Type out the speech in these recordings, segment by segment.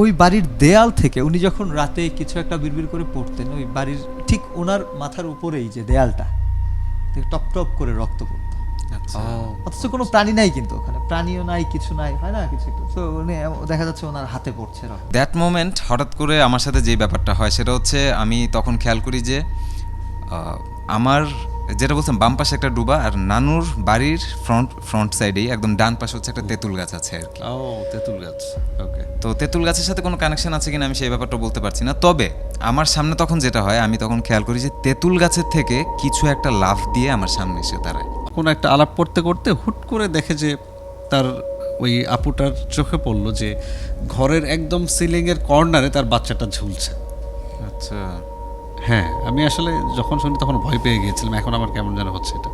ওই বাড়ির দেয়াল থেকে উনি যখন রাতে কিছু একটা বিড়বিড় করে পড়তেন, ওই বাড়ির ঠিক ওনার মাথার উপরেই যে দেয়ালটা টপ টপ করে রক্ত পড়তো। অথচ কোনো প্রাণী নাই, কিন্তু ওখানে প্রাণীও নাই, কিছু নাই, হয় না কিছু একটু। তো উনি দেখা যাচ্ছে ওনার হাতে পড়ছে রক্ত। দ্যাট মোমেন্ট হঠাৎ করে আমার সাথে যেই ব্যাপারটা হয় সেটা হচ্ছে আমি তখন খেয়াল করি যে আমার যেটা বলছেন বাম পাশে একটা ডুবা, আর নানুর বাড়ির ফ্রন্ট সাইডেই একদম ডান পাশে হচ্ছে একটা তেঁতুল গাছ আছে আর কি। তেঁতুল গাছ, ওকে। তো তেঁতুল গাছের সাথে কোনো কানেকশন আছে কিনা আমি সেই ব্যাপারটা বলতে পারছি না, তবে আমার সামনে তখন যেটা হয় আমি তখন খেয়াল করি যে তেঁতুল গাছের থেকে কিছু একটা লাফ দিয়ে আমার সামনে এসে দাঁড়ায়। কোনো একটা আলাপ করতে করতে হুট করে দেখে যে তার ওই আপুটার চোখে পড়লো যে ঘরের একদম সিলিংয়ের কর্নারে তার বাচ্চাটা ঝুলছে। আচ্ছা, হ্যাঁ, আমি আসলে যখন শুনি তখন ভয় পেয়ে গিয়েছিলাম, এখন আমার কেমন যেন হচ্ছে এটা।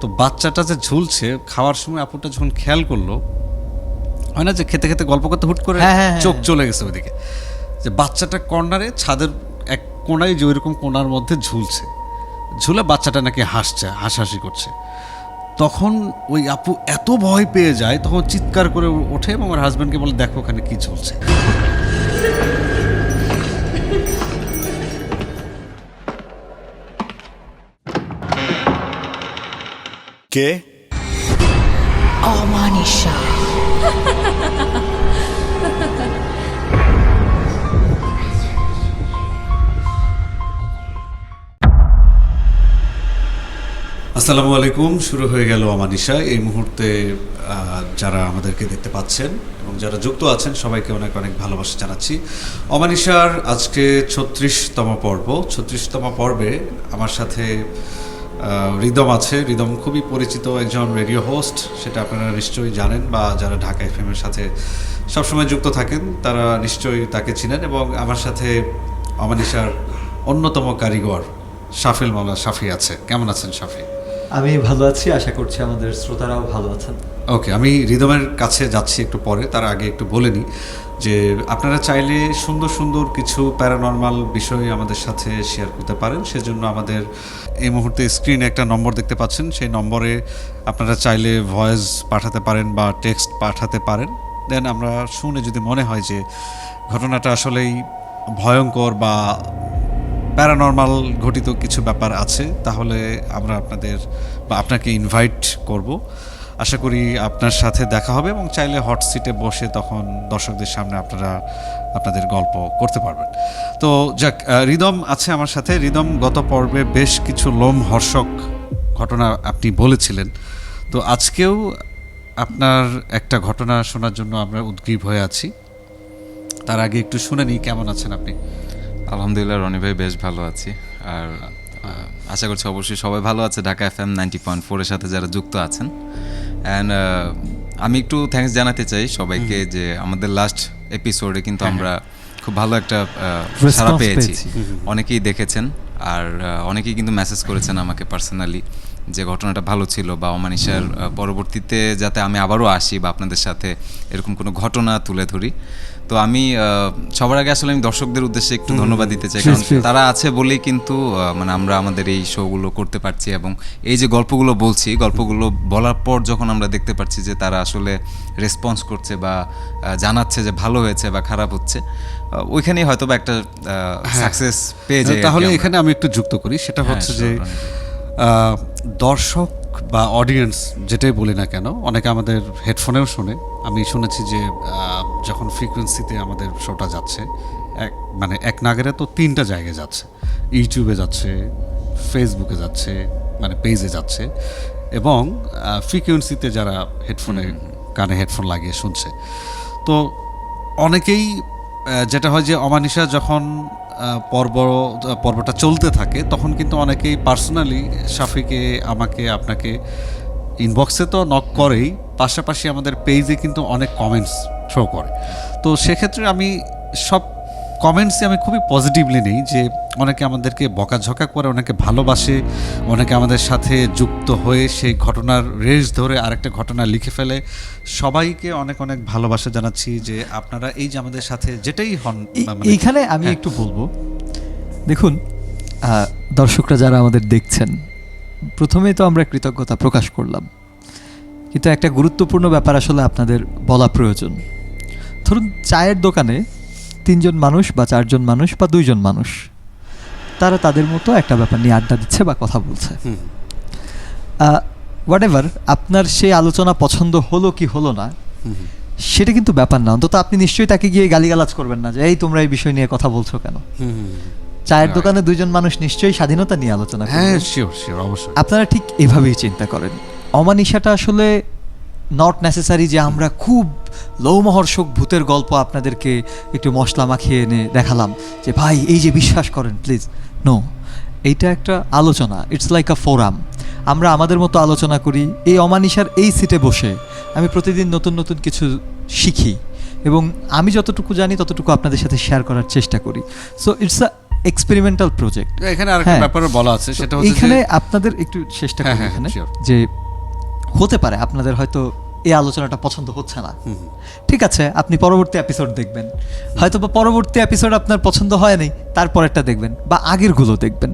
তো বাচ্চাটা যে ঝুলছে, খাওয়ার সময় আপুটা যখন খেয়াল করলো, হয় না যে খেতে খেতে গল্প করতে হুট করে চোখ চলে গেছে ওইদিকে, যে বাচ্চাটা কর্নারে ছাদের এক কোনায় যে ওইরকম কোনার মধ্যে ঝুলছে, ঝুলে বাচ্চাটা নাকি হাসছে, হাসাহাসি করছে। তখন ওই আপু এত ভয় পেয়ে যায়, তখন চিৎকার করে ওঠে এবং আমার হাজব্যান্ডকে বলে, দেখো ওখানে কি চলছে। কে? অমানিশা। আসসালামু আলাইকুম, শুরু হয়ে গেল অমানিশা। এই মুহূর্তে যারা আমাদেরকে দেখতে পাচ্ছেন এবং যারা যুক্ত আছেন সবাইকে অনেক অনেক ভালোবাসা জানাচ্ছি। অমানিশার আজকে 36তম পর্ব। 36তম পর্বে আমার সাথে রিদম আছে। রিদম খুবই পরিচিত একজন রেডিও হোস্ট, সেটা আপনারা নিশ্চয়ই জানেন, বা যারা ঢাকা এফএমের সাথে সবসময় যুক্ত থাকেন তারা নিশ্চয়ই তাকে চিনেন। এবং আমার সাথে অমানিশার অন্যতম কারিগর শাফিল মাওলা শাফি আছে। কেমন আছেন শাফি? আমি ভালো আছি, আশা করছি আমাদের শ্রোতারাও ভালো আছেন। ওকে, আমি রিদমের কাছে যাচ্ছি একটু পরে, তার আগে একটু বলে নিই যে আপনারা চাইলে সুন্দর সুন্দর কিছু প্যারানরমাল বিষয় আমাদের সাথে শেয়ার করতে পারেন। সেজন্য আমাদের এই মুহূর্তে স্ক্রিনে একটা নম্বর দেখতে পাচ্ছেন, সেই নম্বরে আপনারা চাইলে ভয়েস পাঠাতে পারেন বা টেক্সট পাঠাতে পারেন। দেন আমরা শুনে যদি মনে হয় যে ঘটনাটা আসলেই ভয়ঙ্কর বা প্যারানরমাল ঘটিত কিছু ব্যাপার আছে, তাহলে আমরা আপনাদের বা আপনাকে ইনভাইট করব। আশা করি আপনার সাথে দেখা হবে এবং চাইলে হট সিটে বসে তখন দর্শকদের সামনে আপনারা আপনাদের গল্প করতে পারবেন। তো যাক, রিদম আছে আমার সাথে। রিদম, গত পর্বে বেশ কিছু লোমহর্ষক ঘটনা আপনি বলেছিলেন, তো আজকেও আপনার একটা ঘটনা শোনার জন্য আমরা উদ্গ্রীব হয়ে আছি। তার আগে একটু শুনে নিই, কেমন আছেন আপনি? আলহামদুলিল্লাহ রনি ভাই, বেশ ভালো আছি। আর আশা করছি অবশ্যই সবাই ভালো আছে ঢাকা এফএম 90.4 এর সাথে যারা যুক্ত আছেন। অ্যান্ড আমি একটু থ্যাঙ্কস জানাতে চাই সবাইকে যে আমাদের লাস্ট এপিসোডে কিন্তু আমরা খুব ভালো একটা সাড়া পেয়েছি। অনেকেই দেখেছেন আর অনেকেই কিন্তু মেসেজ করেছেন আমাকে পার্সোনালি যে ঘটনাটা ভালো ছিল, বা অমানিশার পরবর্তীতে যাতে আমি আবারও আসি বা আপনাদের সাথে এরকম কোনো ঘটনা তুলে ধরি। তো আমি সবার আগে আসলে আমি দর্শকদের উদ্দেশ্যে একটু ধন্যবাদ দিতে চাই, কারণ তারা আছে বলেই কিন্তু মানে আমরা আমাদের এই শোগুলো করতে পারছি, এবং এই যে গল্পগুলো বলছি, গল্পগুলো বলার পর যখন আমরা দেখতে পাচ্ছি যে তারা আসলে রেসপন্স করছে বা জানাচ্ছে যে ভালো হয়েছে বা খারাপ হচ্ছে, ওইখানেই হয়তো বা একটা সাকসেস পেয়ে যায়। তাহলে এখানে আমি একটু যুক্ত করি, সেটা হচ্ছে যে দর্শক বা অডিয়েন্স যেটাই বলি না কেন, অনেকে আমাদের হেডফোনেও শোনে। আমি শুনেছি যে যখন ফ্রিকোয়েন্সিতে আমাদের শোটা যাচ্ছে, এক নাগারে তো 3টা জায়গায় যাচ্ছে, ইউটিউবে যাচ্ছে, ফেসবুকে যাচ্ছে, মানে পেজে যাচ্ছে, এবং ফ্রিকোয়েন্সিতে যারা কানে হেডফোন লাগিয়ে শুনছে। তো অনেকেই যেটা হয় যে অমানিশা যখন পর্বটা চলতে থাকে তখন কিন্তু অনেকেই পার্সোনালি শাফিকে, আমাকে, আপনাকে ইনবক্সে তো নক করেই, পাশাপাশি আমাদের পেজে কিন্তু অনেক কমেন্টস থ্রো করে। তো সেক্ষেত্রে আমি সব কমেন্টসই আমি খুবই পজিটিভলি নিই, যে অনেকে আমাদেরকে বকাঝকা করে, অনেকে ভালোবাসে, অনেকে আমাদের সাথে যুক্ত হয়ে সেই ঘটনার রেশ ধরে আরেকটা ঘটনা লিখে ফেলে। সবাইকে অনেক অনেক ভালোবাসা জানাচ্ছি যে আপনারা এই যে আমাদের সাথে যেটাই হন। এইখানে আমি একটু বলবো, দেখুন দর্শকরা যারা আমাদের দেখছেন, প্রথমেই তো আমরা কৃতজ্ঞতা প্রকাশ করলাম, কিন্তু একটা গুরুত্বপূর্ণ ব্যাপার আসলে আপনাদের বলা প্রয়োজন। ধরুন চায়ের দোকানে 3জন মানুষ বা 4জন মানুষ বা 2জন মানুষ তারা তাদের মতো একটা ব্যাপার নিয়ে আড্ডা দিচ্ছে বা কথা বলছে, হোয়াট এভার আপনার সেই আলোচনা পছন্দ হলো কি হলো না সেটা কিন্তু ব্যাপার না। অন্তত আপনি নিশ্চয়ই তাকে গিয়ে গালিগালাজ করবেন না যে এই তোমরা এই বিষয় নিয়ে কথা বলছো কেন। চায়ের দোকানে 2জন মানুষ নিশ্চয়ই স্বাধীনতা নিয়ে আলোচনা করবে। হ্যাঁ শিওর শিওর, অবশ্যই। আপনারা ঠিক এভাবেই চিন্তা করেন। অমানিসাটা আসলে নট নেসেসারি যে আমরা খুব লৌমহর্ষক ভূতের গল্প আপনাদেরকে একটু মশলা মাখিয়ে এনে দেখালাম যে ভাই এই যে বিশ্বাস করেন প্লিজ। নো, এইটা একটা আলোচনা, ইটস লাইক আ ফোরাম। আমরা আমাদের মতো আলোচনা করি। এই অমানিসার এই সিটে বসে আমি প্রতিদিন নতুন নতুন কিছু শিখি এবং আমি যতটুকু জানি ততটুকু আপনাদের সাথে শেয়ার করার চেষ্টা করি। So it's a experimental project. এখানে আরেকটা ব্যাপারে বলা আছে, সেটা হচ্ছে এখানে আপনাদের একটু চেষ্টা করি এখানে যে হতে পারে আপনাদের হয়তো এই আলোচনাটা পছন্দ হচ্ছে না, ঠিক আছে, আপনি পরবর্তী এপিসোড দেখবেন, হয়তো বা পরবর্তী এপিসোড আপনার পছন্দ হয় নাই, তারপরেরটা দেখবেন বা আগেরগুলো দেখবেন।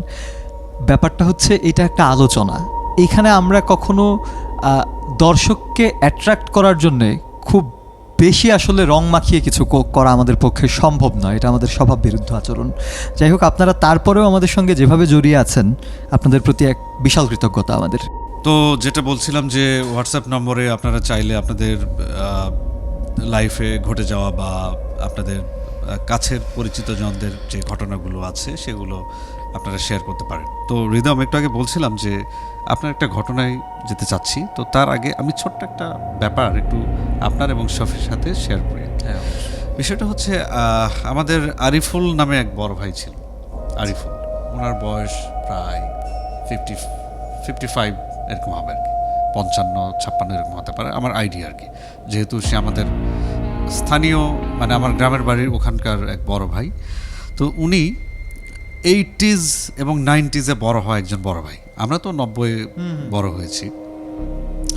ব্যাপারটা হচ্ছে এটা একটা আলোচনা। এখানে আমরা কখনো দর্শককে অ্যাট্রাক্ট করার জন্যে খুব বেশি আসলে রং মাখিয়ে কিছু করা আমাদের পক্ষে সম্ভব নয়, এটা আমাদের স্বভাব বিরুদ্ধ আচরণ। যাই হোক, আপনারা তারপরেও আমাদের সঙ্গে যেভাবে জড়িয়ে আছেন আপনাদের প্রতি এক বিশাল কৃতজ্ঞতা আমাদের। তো যেটা বলছিলাম যে হোয়াটসঅ্যাপ নম্বরে আপনারা চাইলে আপনাদের লাইফে ঘটে যাওয়া বা আপনাদের কাছের পরিচিত জনদের যে ঘটনাগুলো আছে সেগুলো আপনারা শেয়ার করতে পারেন। তো হৃদয়, একটু আগে বলছিলাম যে আপনার একটা ঘটনায় যেতে চাচ্ছি, তো তার আগে আমি ছোট্ট একটা ব্যাপার একটু আপনার এবং শফির সাথে শেয়ার করি। বিষয়টা হচ্ছে আমাদের আরিফুল নামে এক বড় ভাই ছিল। আরিফুল, ওনার বয়স প্রায় 55 এরকম হবে আর কি, 55-56 এরকম হতে পারে আমার আইডিয়া আর কি, যেহেতু সে আমাদের স্থানীয় মানে আমার গ্রামের বাড়ির ওখানকার এক বড় ভাই। তো উনি 80s এবং 90s বড় হয় একজন বড় ভাই। আমরা তো 90 বড় হয়েছি,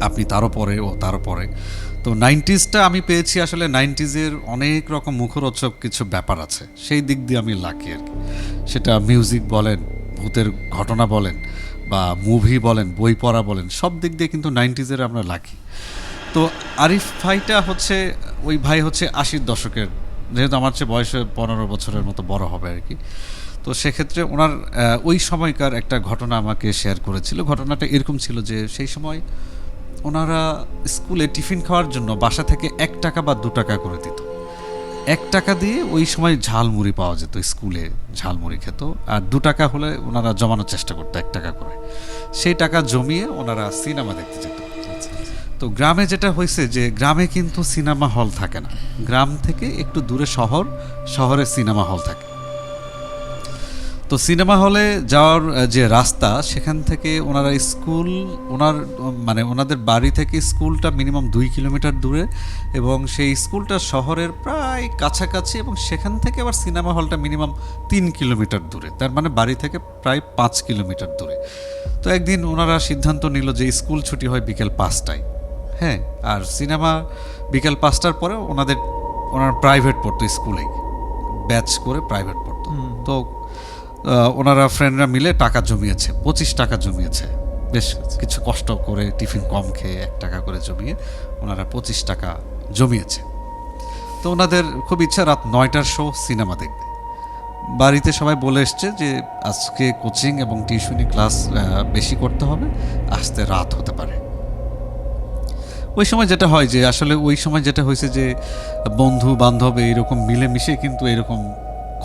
আপনি তারও পরে, ও তারও পরে। তো 90sটা আমি পেয়েছি আসলে 90s অনেক রকম মুখরোচক কিছু ব্যাপার আছে, সেই দিক দিয়ে আমি লাকি আর কি। সেটা মিউজিক বলেন, ভূতের ঘটনা বলেন বা মুভি বলেন, বই পড়া বলেন, সব দিক দিয়ে কিন্তু 90s আমরা লাকি। তো আরিফ ভাইটা হচ্ছে, ওই ভাই হচ্ছে 80-র দশকের, যেহেতু আমার চেয়ে বয়সে 15 বছরের মতো বড় হবে আর কি। তো সেক্ষেত্রে ওনার ওই সময়কার একটা ঘটনা আমাকে শেয়ার করেছিল। ঘটনাটা এরকম ছিল যে সেই সময় ওনারা স্কুলে টিফিন খাওয়ার জন্য বাসা থেকে 1 টাকা বা 2 টাকা করে দিত। 1 টাকা দিয়ে ওই সময় ঝালমুড়ি পাওয়া যেত, স্কুলে ঝালমুড়ি খেত। আর 2 টাকা হলে ওনারা জমানোর চেষ্টা করতো 1 টাকা করে। সেই টাকা জমিয়ে ওনারা সিনেমা দেখতে যেত। তো গ্রামে যেটা হয়েছে যে গ্রামে কিন্তু সিনেমা হল থাকে না, গ্রাম থেকে একটু দূরে শহরে সিনেমা হল থাকে। তো সিনেমা হলে যাওয়ার যে রাস্তা, সেখান থেকে ওনারা ওনাদের বাড়ি থেকে স্কুলটা মিনিমাম 2 কিলোমিটার দূরে, এবং সেই স্কুলটা শহরের প্রায় কাছাকাছি, এবং সেখান থেকে আবার সিনেমা হলটা মিনিমাম 3 কিলোমিটার দূরে, তার মানে বাড়ি থেকে প্রায় 5 কিলোমিটার দূরে। তো একদিন ওনারা সিদ্ধান্ত নিল যে স্কুল ছুটি হয় বিকেল 5টায়, হ্যাঁ, আর সিনেমা বিকেল 5টার পরে ওনারা প্রাইভেট পড়তো, স্কুলেই ব্যাচ করে প্রাইভেট পড়তো। তো ওনারা ফ্রেন্ডরা মিলে টাকা জমিয়েছে, 25 টাকা জমিয়েছে, বেশ কিছু কষ্ট করে টিফিন কম খেয়ে 1 টাকা করে জমিয়ে ওনারা 25 টাকা জমিয়েছে। তো ওনাদের খুব ইচ্ছা রাত 9টার শো সিনেমা দেখবে। বাড়িতে সবাই বলে এসছে যে আজকে কোচিং এবং টিউশনি ক্লাস বেশি করতে হবে, আসতে রাত হতে পারে। ওই সময় যেটা হয় যে আসলে ওই সময় যেটা হয়েছে যে বন্ধু বান্ধব এইরকম মিলেমিশে কিন্তু এরকম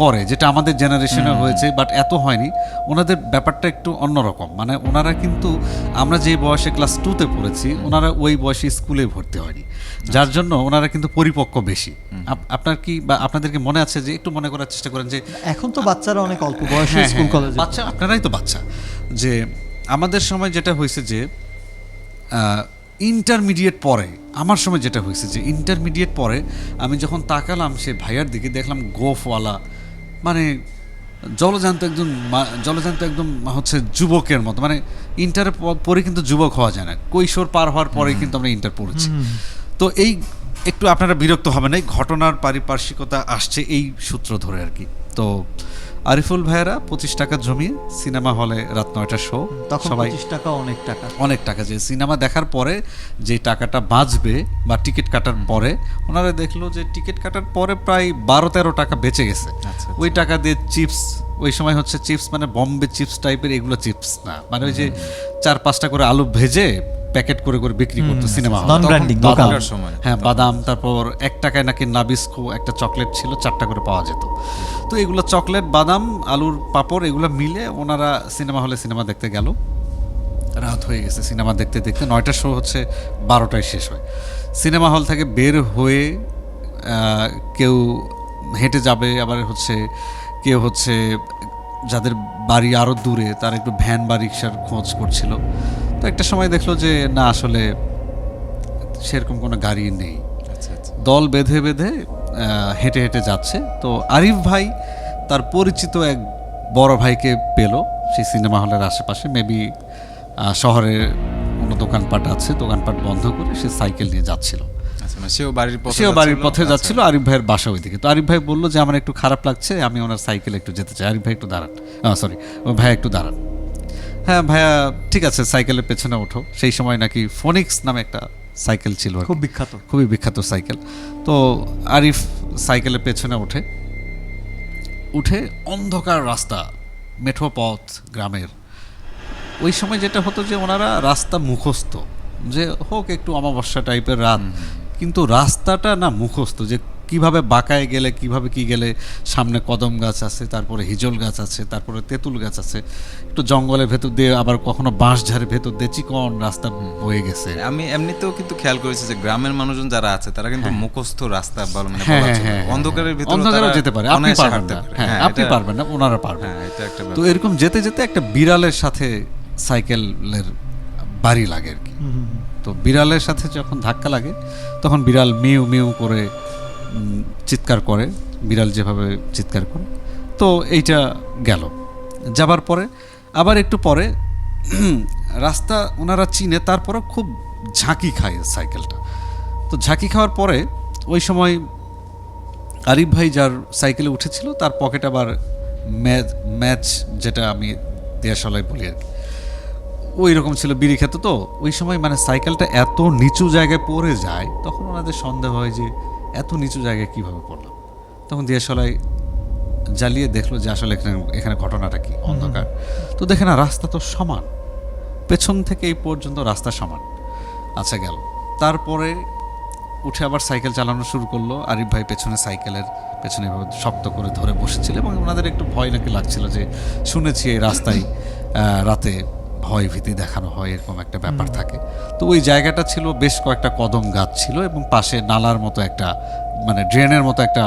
করে, যেটা আমাদের জেনারেশনে হয়েছে, বাট এত হয়নি। ওনাদের ব্যাপারটা একটু অন্যরকম, মানে ওনারা কিন্তু আমরা যে বয়সে ক্লাস 2তে পড়েছি, ওনারা ওই বয়সে স্কুলে ভর্তি হয়নি, যার জন্য ওনারা কিন্তু পরিপক্ক বেশি। আপনার কি বা আপনাদেরকে মনে আছে যে একটু মনে করার চেষ্টা করেন যে এখন তো বাচ্চারা অনেক অল্প বয়সে স্কুল কলেজে, বাচ্চা, আপনারাই তো বাচ্চা, যে আমাদের সময় যেটা হয়েছে যে ইন্টারমিডিয়েট পরে, আমার সময় যেটা হয়েছে যে ইন্টারমিডিয়েট পরে আমি যখন তাকালাম সে ভাইয়ার দিকে, দেখলাম গোফওয়ালা, মানে জলজান্ত একদম হচ্ছে যুবকের মতো, মানে ইন্টারে পরে কিন্তু যুবক হওয়া যায় না, কৈশোর পার হওয়ার পরে কিন্তু আমরা ইন্টার পড়েছি। তো এই একটু আপনারা বিরক্ত হবেন, এই ঘটনার পারিপার্শ্বিকতা আসছে এই সূত্র ধরে আর কি। তো আরিফুল ভাইয়েরা 25 টাকা জমিয়ে সিনেমা হলে রাত 9টার শো, তখন সবাই 25 টাকা অনেক টাকা। অনেক টাকা, যে সিনেমা দেখার পরে যে টাকাটা বাঁচবে বা টিকিট কাটার পরে, ওনারা দেখলো যে টিকিট কাটার পরে প্রায় 12-13 টাকা বেঁচে গেছে। আচ্ছা, ওই টাকা দিয়ে চিপস, ওই সময় হচ্ছে চিপস মানে বম্বে চিপস টাইপের, এগুলো চিপস না, মানে ওই যে 4-5টা করে আলু ভেজে প্যাকেট করে করে বিক্রি করতো সিনেমা হলে। নন ব্র্যান্ডিং তখন দোকান। টাকার সময়। হ্যাঁ, বাদাম, তারপর 1 টাকায় নাকি নাবিস্কো একটা চকলেট ছিল, 4টা করে পাওয়া যেত। তো এগুলো চকলেট, বাদাম, আলুর পাপড়, এগুলো মিলে ওনারা সিনেমা হলে সিনেমা দেখতে গেল। রাত হয়ে গেছে, সিনেমা দেখতে দেখতে 9টার শো হচ্ছে 12টায় শেষ হয়। সিনেমা হল থেকে বের হয়ে কেউ হেঁটে যাবে, আবার হচ্ছে কেউ হচ্ছে যাদের বাড়ি আরও দূরে তারা একটু ভ্যান বা রিক্সার খোঁজ করছিল। তো একটা সময় দেখলো যে না, আসলে সেরকম কোনো গাড়ি নেই। আচ্ছা আচ্ছা। দল বেঁধে বেঁধে হেঁটে হেঁটে যাচ্ছে। তো আরিফ ভাই তার পরিচিত এক বড় ভাইকে পেল সেই সিনেমা হলের আশেপাশে, মেবি শহরে কোনো দোকানপাট আছে, দোকানপাট বন্ধ করে সে সাইকেল নিয়ে যাচ্ছিল। আচ্ছা, মানে সেও বাড়ির পথে পথে যাচ্ছিল। যাচ্ছিল, আরিফ ভাইয়ের বাসা ওইদিকে। তো আরিফ ভাই বললো যে আমার একটু খারাপ লাগছে, আমি ওনার সাইকেলে একটু যেতে চাই। আরিফ ভাই একটু দাঁড়ান, সরি ভাইয়া একটু দাঁড়ান। হ্যাঁ ভাইয়া, ঠিক আছে, সাইকেলের পেছনে ওঠো। সেই সময় নাকি ফোনিক্স নামে একটা সাইকেল ছিল আর কি। খুব বিখ্যাত। খুবই বিখ্যাত সাইকেল। তো আরিফ সাইকেলের পেছনে উঠে অন্ধকার রাস্তা, মেঠো পথ গ্রামের। ওই সময় যেটা হতো যে ওনারা রাস্তা মুখস্থ, যে হোক একটু অমাবস্যা টাইপের রাত, কিন্তু রাস্তাটা না মুখস্থ, যে কিভাবে বাঁকায় গেলে কিভাবে কি গেলে, সামনে কদম গাছ আছে, তারপরে হিজল গাছ আছে, তারপরে তেঁতুল গাছ আছে, একটু জঙ্গলের ভেতর দিয়ে, আবার কখনো বাঁশঝাড়ের ভেতর দিয়ে চিকন রাস্তা বয়ে গেছে। আমি এমনিতেও কিন্তু খেয়াল করেছি যে গ্রামের মানুষজন যারা আছে তারা কিন্তু মুখস্থ রাস্তা মানে হ্যাঁ, বলা হ্যাঁ, চলে। হ্যাঁ, অন্ধকারের ভিতরে অন্ধকারেও যেতে পারে, আপনি অনায়াসে পারবেন হাঁটতে না। পারে। হ্যাঁ, আপনি পারবেন না, ওনারা পারবেন। হ্যাঁ, এটা একটা তো ব্যাপার। এরকম যেতে যেতে একটা বিড়ালের সাথে সাইকেলের বাড়ি লাগে আর কি। তো বিড়ালের সাথে যখন ধাক্কা লাগে তখন বিড়াল মিউ মিউ করে চিৎকার করে, বিড়াল যেভাবে চিৎকার করে। তো এইটা গেল, যাবার পরে আবার একটু পরে রাস্তা ওনারা চিনে, তারপরে খুব ঝাঁকি খায় সাইকেলটা। তো ঝাঁকি খাওয়ার পরে ওই সময় আরিফ ভাই যার সাইকেলে উঠেছিল তার পকেটে আবার ম্যাচ, যেটা আমি দেশালয় বলি আর কি, ওই রকম ছিল, বিড়ি খেত। তো ওই সময় মানে সাইকেলটা এত নিচু জায়গায় পড়ে যায়, তখন ওনাদের সন্দেহ হয় যে এত নিচু জায়গায় কিভাবে পড়লাম। তখন দেশালয় জ্বালিয়ে দেখলো যে আসলে এখানে ঘটনাটা কি, অন্ধকার। তো দেখে না, রাস্তা তো সমান, পেছন থেকে এই পর্যন্ত রাস্তা সমান। আচ্ছা, গেল। তারপরে উঠে আবার সাইকেল চালানো শুরু করলো। আরিফ ভাই পেছনে সাইকেলের পেছনে এভাবে শক্ত করে ধরে বসেছিল, এবং ওনাদের একটু ভয় নাকি লাগছিল, যে শুনেছি এই রাস্তায় রাতে ভয় ভীতি দেখানো হয়, এরকম একটা ব্যাপার থাকে। তো ওই জায়গাটা ছিল, বেশ কয়েকটা কদম গাছ ছিল, এবং পাশে নালার মতো একটা, মানে ড্রেনের মতো একটা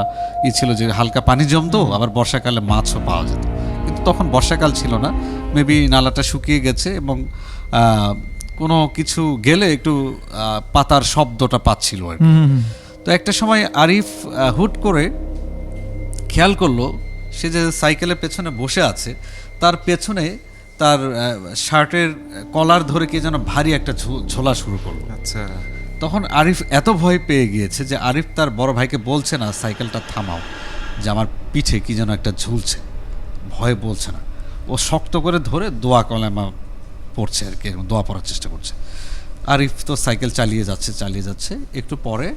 ছিল, যে হালকা পানি জমতো, আবার বর্ষাকালে মাছও পাওয়া যেত। কিন্তু তখন বর্ষাকাল ছিল না, মেবি নালাটা শুকিয়ে গেছে, এবং কোনো কিছু গেলে একটু পাতার শব্দটা পাচ্ছিল আর কি। তো একটা সময় আরিফ হুট করে খেয়াল করলো, সে যে সাইকেলের পেছনে বসে আছে, তার পেছনে তার শার্টের কলার ধরে কে যেন ভারী একটা ঝোলা শুরু করলো। আচ্ছা। তখন আরিফ এত ভয় পেয়ে গিয়েছে যে আরিফ তার বড় ভাইকে বলছে না সাইকেলটা থামাও, যে আমার পিঠে কি যেন একটা ঝুলছে, ভয় বলছে না। ও শক্ত করে ধরে দোয়া কলেমা পড়ছে আর কি, এরকম দোয়া পড়ার চেষ্টা করছে। আরিফ তো সাইকেল চালিয়ে যাচ্ছে, একটু পরে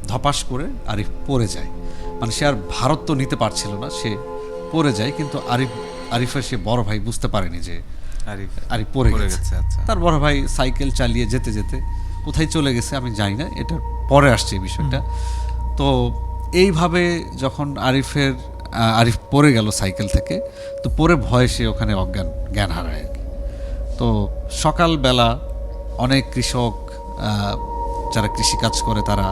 ধপাস করে আরিফ পড়ে যায়। মানে সে আর ভারত নিতে পারছিল না, সে পড়ে যায়। কিন্তু আরিফের সে বড় ভাই বুঝতে পারেনি যে আরিফ পড়ে গেছে। আচ্ছা। তার বড় ভাই সাইকেল চালিয়ে যেতে যেতে কোথায় চলে গেছে আমি জানি না, এটা পরে আসছে এই বিষয়টা। তো এইভাবে যখন আরিফ পড়ে গেল সাইকেল থেকে, তো পরে ভয়ে সে ওখানে জ্ঞান হারায় আর কি। তো সকালবেলা অনেক কৃষক যারা কৃষিকাজ করে, তারা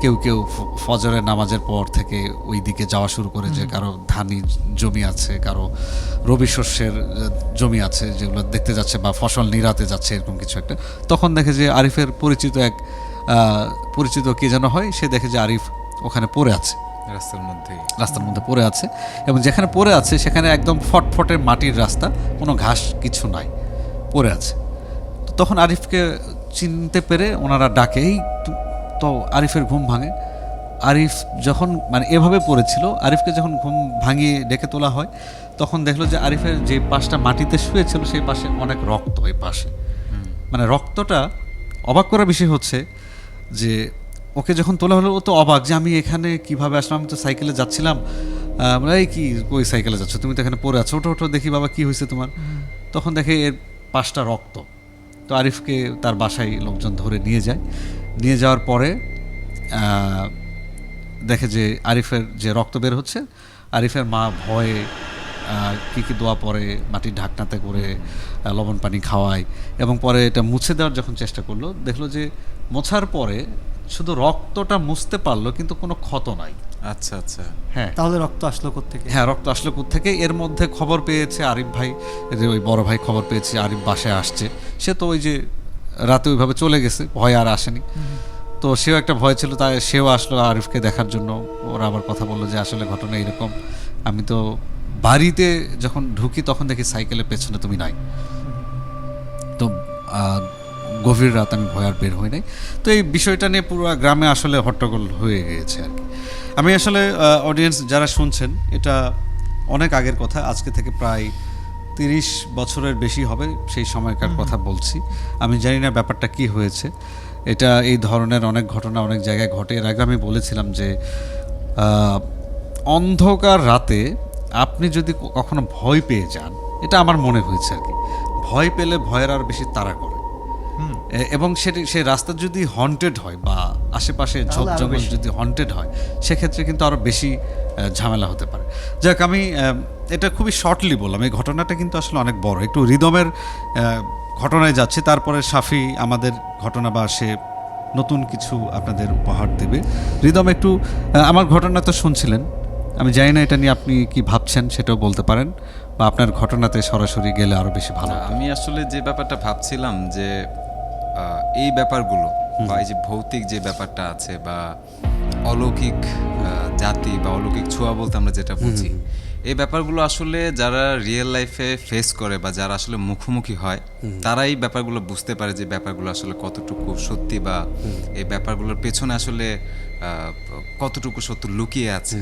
কেউ ফজরের নামাজের পর থেকে ওই দিকে যাওয়া শুরু করে, যে কারো ধানি জমি আছে, কারো রবি শস্যের জমি আছে, যেগুলো দেখতে যাচ্ছে, বা ফসল নিরাতে যাচ্ছে, এরকম কিছু একটা। তখন দেখে যে আরিফের পরিচিত কে যেন হয়, সে দেখে যে আরিফ ওখানে পড়ে আছে, রাস্তার মধ্যে পড়ে আছে, এবং যেখানে পড়ে আছে সেখানে একদম ফটফটে মাটির রাস্তা, কোনো ঘাস কিছু নাই, পড়ে আছে। তো তখন আরিফকে চিনতে পেরে ওনারা ডাকে, তো আরিফের ঘুম ভাঙে। আরিফ যখন মানে এভাবে পড়েছিল, আরিফকে যখন ঘুম ভাঙিয়ে ডেকে তোলা হয় তখন দেখলো যে আরিফের যে পাশটা মাটিতে শুয়েছিল সেই পাশে অনেক রক্ত, এই পাশে মানে রক্তটা। অবাক করার বিষয় হচ্ছে যে ওকে যখন তোলা হলো ও তো অবাক যে আমি এখানে কিভাবে আসলাম, আমি তো সাইকেলে যাচ্ছিলাম। এই কি কই সাইকেলে যাচ্ছ, তুমি তো এখানে পড়ে আছো, ওঠো ওঠো দেখি বাবা কি হয়েছে তোমার। তখন দেখে এর পাশটা রক্ত। তো আরিফকে তার বাসায় লোকজন ধরে নিয়ে যায়, নিয়ে যাওয়ার পরে দেখে যে আরিফের যে রক্ত বের হচ্ছে, আরিফের মা ভয়ে কী কী দোয়া পরে মাটির ঢাকনাতে করে লবণ পানি খাওয়ায়, এবং পরে এটা মুছে দেওয়ার যখন চেষ্টা করলো দেখলো যে মোছার পরে শুধু রক্তটা মুছতে পারলো কিন্তু কোনো ক্ষত নাই। আচ্ছা আচ্ছা। হ্যাঁ, তাহলে রক্ত আসলো কোত্থেকে? হ্যাঁ, রক্ত আসলো কোত্থেকে। এর মধ্যে খবর পেয়েছে আরিফ ভাই, যে ওই বড় ভাই খবর পেয়েছে আরিফ বাসায় আসছে। সে তো ওই যে রাতে ওইভাবে চলে গেছে, ভয় আর আসেনি। তো সেও একটা ভয় ছিল, তাই সেও আসলো আরিফকে দেখার জন্য। ওরা আবার কথা বললো যে আসলে ঘটনা এরকম, আমি তো বাড়িতে যখন ঢুকি তখন দেখি সাইকেলের পেছনে তুমি নাই। তো গভীর রাত, আমি ভয় আর বের হই নাই। তো এই বিষয়টা নিয়ে পুরো গ্রামে আসলে হট্টগোল হয়ে গিয়েছে আর কি। আমি আসলে অডিয়েন্স যারা শুনছেন, এটা অনেক আগের কথা, আজকে থেকে প্রায় 30 বছরের বেশি হবে সেই সময়কার কথা বলছি। আমি জানি না ব্যাপারটা কি হয়েছে। এটা এই ধরনের অনেক ঘটনা অনেক জায়গায় ঘটে। এর আগে আমি বলেছিলাম যে অন্ধকার রাতে আপনি যদি কখনো ভয় পেয়ে যান, এটা আমার মনে হয়েছে আর কি, ভয় পেলে ভয়ের আর বেশি তাড়া করে। এবং সেই রাস্তা যদি হন্টেড হয় বা আশেপাশে ঝোপ জঙ্গল যদি হন্টেড হয়, সেক্ষেত্রে কিন্তু আরও বেশি ঝামেলা হতে পারে। যাক, আমি এটা খুবই শর্টলি বললাম। এই ঘটনাটা কিন্তু আসলে অনেক বড়, একটু রিদমের ঘটনায় যাচ্ছে, তারপরে শাফি আমাদের ঘটনা বা সে নতুন কিছু আপনাদের উপহার দেবে। রিদম একটু আমার ঘটনা তো শুনছিলেন, আমি জানি না এটা নিয়ে আপনি কি ভাবছেন সেটাও বলতে পারেন, বা আপনার ঘটনাতে সরাসরি গেলে আরো বেশি ভালো। আমি আসলে যে ব্যাপারটা ভাবছিলাম যে এই ব্যাপারগুলো বা এই যে ভৌতিক যে ব্যাপারটা আছে বা অলৌকিক জাতি বা অলৌকিক ছোঁয়া বলতে আমরা যেটা বুঝি, এই ব্যাপারগুলো আসলে যারা রিয়েল লাইফে ফেস করে বা যারা আসলে মুখোমুখি হয়, তারা এই ব্যাপারগুলো বুঝতে পারে যে ব্যাপারগুলো আসলে কতটুকু সত্যি বা এই ব্যাপারগুলোর পেছনে আসলে কতটুকু সত্য লুকিয়ে আছে।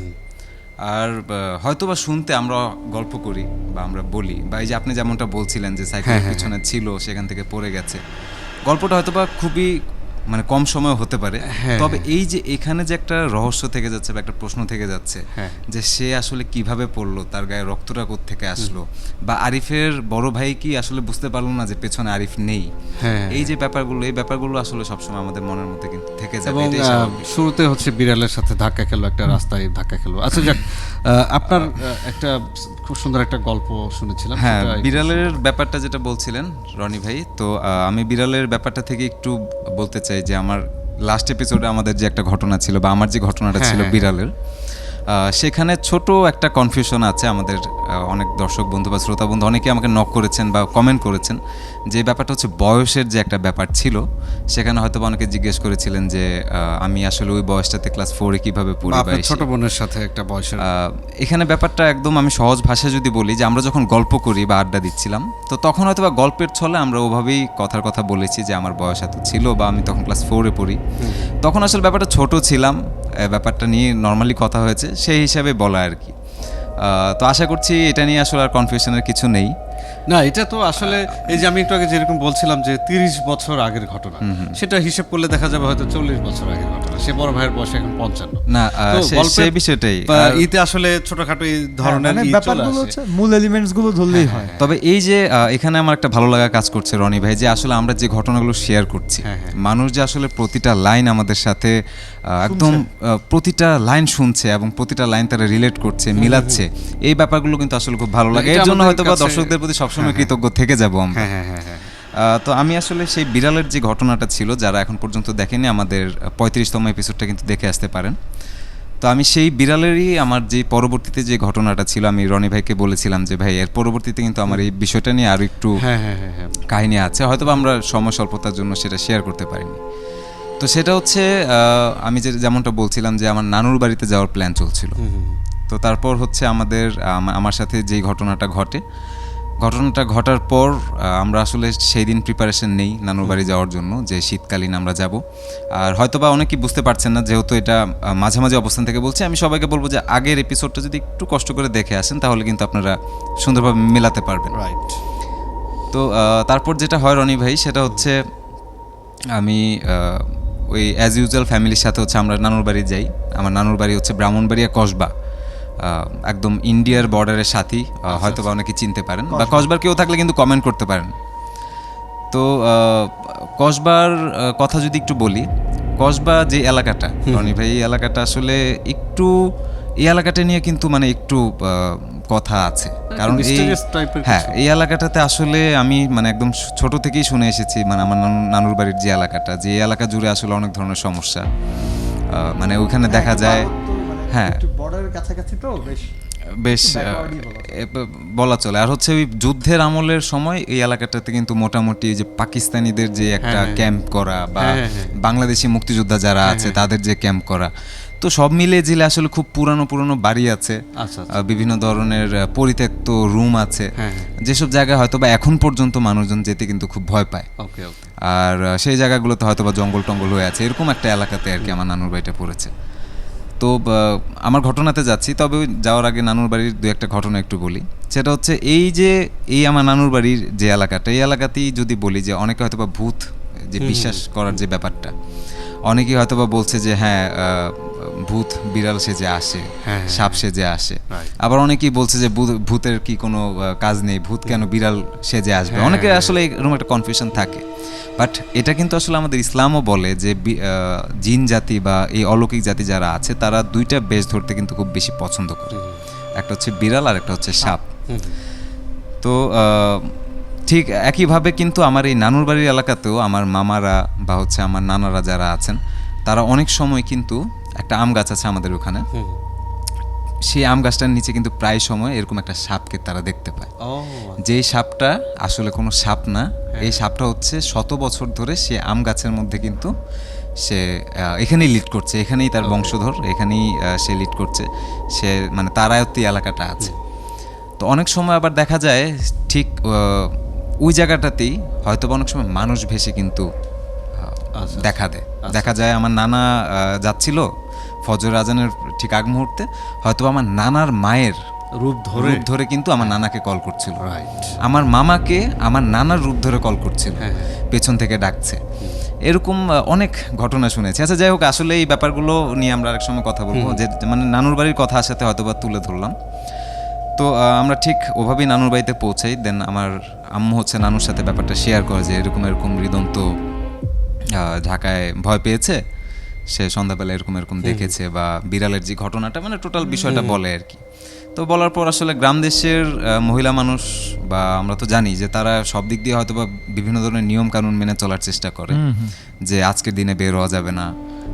আর হয়তোবা শুনতে আমরা গল্প করি বা আমরা বলি, বা এই যে আপনি যেমনটা বলছিলেন যে সাইকেলের পিছনে ছিল, সেখান থেকে পড়ে গেছে, গল্পটা হয়তোবা খুবই মানে কম সময় হতে পারে। তবে এই যে এখানে যে একটা রহস্য থেকে যাচ্ছে বা একটা প্রশ্ন থেকে যাচ্ছে যে সে আসলে কিভাবে পড়লো, তার গায়ে রক্তটা কোত্থেকে আসলো, বা আরিফের বড় ভাই কি আসলে বুঝতে পারলো না যে পেছনে আরিফ নেই, এই যে ব্যাপারগুলো, এই ব্যাপারগুলো আসলে সবসময় আমাদের মনের মধ্যে কিন্তু থেকে যাবে। শুরুতে হচ্ছে বিড়ালের সাথে ধাক্কা খেলো, একটা রাস্তায় ধাক্কা খেলো। আচ্ছা যাক, আপনার একটা খুব সুন্দর একটা গল্প শুনেছিলাম। হ্যাঁ, বিড়ালের ব্যাপারটা যেটা বলছিলেন রনি ভাই, তো আমি বিড়ালের ব্যাপারটা থেকে একটু বলতে চাই যে আমার লাস্ট এপিসোডে আমাদের যে একটা ঘটনা ছিল বা আমার যে ঘটনাটা ছিল বিড়ালের, সেখানে ছোট একটা কনফিউশন আছে। আমাদের অনেক দর্শক বন্ধু বা শ্রোতা বন্ধু অনেকে আমাকে নক করেছেন বা কমেন্ট করেছেন যে ব্যাপারটা হচ্ছে বয়সের যে একটা ব্যাপার ছিল, সেখানে হয়তো অনেকে জিজ্ঞেস করেছিলেন যে আমি আসলে ওই বয়সটাতে ক্লাস 4-এ কিভাবে পড়ি, বা ছোট বোনের সাথে একটা বয়সের। এখানে ব্যাপারটা একদম আমি সহজ ভাষায় যদি বলি, যে আমরা যখন গল্প করি বা আড্ডা দিচ্ছিলাম, তো তখন হয়তো বা গল্পের ছলে আমরা ওভাবেই কথার কথা বলেছি যে আমার বয়স এত ছিল বা আমি তখন ক্লাস 4-এ পড়ি। তখন আসলে ব্যাপারটা ছোট ছিলাম, ব্যাপারটা নিয়ে নর্মালি কথা হয়েছে, সেই হিসাবে বলা আর কি। তো আশা করছি এটা নিয়ে আসলে আর কনফিউশনের কিছু নেই। না, এটা তো আসলে এই যে আমি একটু আগে যেরকম বলছিলাম যে 30 বছর আগের ঘটনা, সেটা হিসেব করলে দেখা যাবে হয়তো 40 বছর আগের ঘটনা। সে বড় ভাইয়ের বয়স এখন 55। না, সেই বিষয়টাই ইতে আসলে ছোটখাটো এই ধরনের ব্যাপারগুলো হচ্ছে মূল এলিমেন্টস গুলো ধরলেই হয়। তবে এই যে এখানে আমার একটা ভালো লাগা কাজ করছে রনি ভাই, যে আসলে আমরা যে ঘটনাগুলো শেয়ার করছি, মানুষ যে আসলে প্রতিটা লাইন আমাদের সাথে একদম প্রতিটা লাইন শুনছে এবং প্রতিটা লাইন তারা রিলেট করছে, মিলাচ্ছে, এই ব্যাপারগুলো কিন্তু আসলে খুব ভালো লাগে। এর জন্য হয়তো বা দর্শকদের প্রতি সবসময় কৃতজ্ঞ থেকে যাবো আমরা। তো আমি আসলে সেই বিড়ালের যে ঘটনাটা ছিল, যারা এখন পর্যন্ত দেখেনি, আমাদের 35তম এপিসোডটা কিন্তু দেখে আসতে পারেন। তো আমি সেই বিড়ালেরই আমার যে পরবর্তীতে যে ঘটনাটা ছিল, আমি রনি ভাইকে বলেছিলাম যে ভাই এর পরবর্তীতে কিন্তু আমার এই বিষয়টা নিয়ে আরও একটু কাহিনী আছে, হয়তো আমরা সময় স্বল্পতার জন্য সেটা শেয়ার করতে পারিনি। তো সেটা হচ্ছে আমি যেমনটা বলছিলাম যে আমার নানুর বাড়িতে যাওয়ার প্ল্যান চলছিল। তো তারপর হচ্ছে আমার সাথে যেই ঘটনাটা ঘটে, ঘটনাটা ঘটার পর আমরা আসলে সেই দিন প্রিপারেশন নেই নানুর বাড়ি যাওয়ার জন্য, যে শীতকালীন আমরা যাব। আর হয়তোবা অনেকেই বুঝতে পারছেন না, যেহেতু এটা মাঝামাঝি অবস্থান থেকে বলছি, আমি সবাইকে বলবো যে আগের এপিসোডটা যদি একটু কষ্ট করে দেখে আসেন তাহলে কিন্তু আপনারা সুন্দরভাবে মেলাতে পারবেন। রাইট। তো তারপর যেটা হয় রনি ভাই, সেটা হচ্ছে আমি ওই অ্যাজ ইউজুয়াল ফ্যামিলির সাথে হচ্ছে আমরা নানুর বাড়ি যাই। আমার নানুর বাড়ি হচ্ছে ব্রাহ্মণবাড়িয়া কসবা, একদম ইন্ডিয়ার বর্ডারের সাথেই, হয়তো বা অনেকে চিনতে পারেন, বা কসবার কেউ থাকলে কিন্তু কমেন্ট করতে পারেন। তো কসবার কথা যদি একটু বলি, কসবা যে এলাকাটা রনি ভাই, এই এলাকাটা আসলে একটু, এই এলাকাটা নিয়ে কিন্তু মানে একটু কথা আছে, কারণ হ্যাঁ এই এলাকাটাতে আসলে আমি মানে একদম ছোট থেকেই শুনে এসেছি, মানে আমার নানুর বাড়ির যে এলাকাটা, যে এলাকা জুড়ে আসলে অনেক ধরনের সমস্যা, মানে ওইখানে দেখা যায় হ্যাঁ বর্ডারের কাছাকাছি তো বেশ বলা চলে। আর হচ্ছে ওই যুদ্ধের আমলের সময় এই এলাকাটাতে কিন্তু মোটামুটি যে পাকিস্তানিদের যে একটা ক্যাম্প করা বা বাংলাদেশি মুক্তিযোদ্ধা যারা আছে তাদের যে ক্যাম্প করা, তো সব মিলিয়ে জিলে আসলে খুব পুরানো পুরানো বাড়ি আছে, বিভিন্ন ধরনের পরিত্যক্ত রুম আছে, যেসব জায়গায় হয়তো বা এখন পর্যন্ত মানুষজন যেতে কিন্তু খুব ভয় পায়। আর সেই জায়গাগুলোতে হয়তো বা জঙ্গল টঙ্গল হয়ে আছে, এরকম একটা এলাকাতে আর কি আমার নানুর বাড়িটা পড়েছে। তো আমার ঘটনাতে যাচ্ছি, তবে যাওয়ার আগে নানুর বাড়ির দু একটা ঘটনা একটু বলি। সেটা হচ্ছে এই আমার নানুর বাড়ির যে এলাকাটা, এই এলাকাতেই যদি বলি যে অনেকে হয়তো বা ভূত যে বিশ্বাস করার যে ব্যাপারটা, অনেকেই হয়তো বা বলছে যে হ্যাঁ ভূত বিড়াল সেজে আসে, সাপ সেজে আসে, আবার অনেকেই বলছে যে ভূতের কি কোনো কাজ নেই, ভূত কেন বিড়াল সেজে আসবে, অনেকে আসলে এরকম একটা কনফিউশন থাকে। বাট এটা কিন্তু আসলে আমাদের ইসলামও বলে যে জিন জাতি বা এই অলৌকিক জাতি যারা আছে তারা দুইটা বেশ ধরতে কিন্তু খুব বেশি পছন্দ করে, একটা হচ্ছে বিড়াল আর একটা হচ্ছে সাপ। তো ঠিক একইভাবে কিন্তু আমার এই নানুর বাড়ির এলাকাতেও আমার মামারা বা হচ্ছে আমার নানারা যারা আছেন, তারা অনেক সময় কিন্তু একটা আম গাছ আছে আমাদের ওখানে, সেই আম গাছটার নিচে কিন্তু প্রায় সময় এরকম একটা সাপকে তারা দেখতে পায়। যেই সাপটা আসলে কোনো সাপ না, এই সাপটা হচ্ছে 100 বছর ধরে সে আম গাছের মধ্যে কিন্তু সে এখানেই লিড করছে, এখানেই তার বংশধর, এখানেই সে লিড করছে, সে মানে তার আয়ত্তে এলাকাটা আছে। তো অনেক সময় আবার দেখা যায় ঠিক ওই জায়গাটাতেই হয়তো অনেক সময় মানুষ ভেসে কিন্তু দেখা দেয়। দেখা যায় আমার নানা যাচ্ছিল ফজর আজানের ঠিক আগ মুহূর্তে, হয়তো আমার নানার মায়ের রূপ ধরে কিন্তু আমার নানাকে কল করছিল, আমার মামাকে আমার নানার রূপ ধরে কল করছিল, পেছন থেকে ডাকছে, এরকম অনেক ঘটনা শুনেছি। আচ্ছা যাই হোক, আসলে এই ব্যাপারগুলো নিয়ে আমরা আরেক সময় কথা বলবো, যে মানে নানুর বাড়ির কথা সাথে হয়তো বা তুলে ধরলাম। তো আমরা ঠিক ওভাবেই নানুর বাড়িতে পৌঁছাই। দেন আমার আম্মু হচ্ছে নানুর সাথে ব্যাপারটা শেয়ার করে যে এরকম হৃদন্ত ঢাকায় ভয় পেয়েছে, সে সন্ধ্যাবেলা এরকম দেখেছে, বা বিড়ালের যে ঘটনাটা মানে টোটাল বিষয়টা বলে আর কি। তো বলার পর আসলে গ্রাম দেশের মহিলা মানুষ, বা আমরা তো জানি যে তারা সব দিক দিয়ে হয়তো বা বিভিন্ন ধরনের নিয়ম কানুন মেনে চলার চেষ্টা করে, যে আজকের দিনে বের হওয়া যাবে না,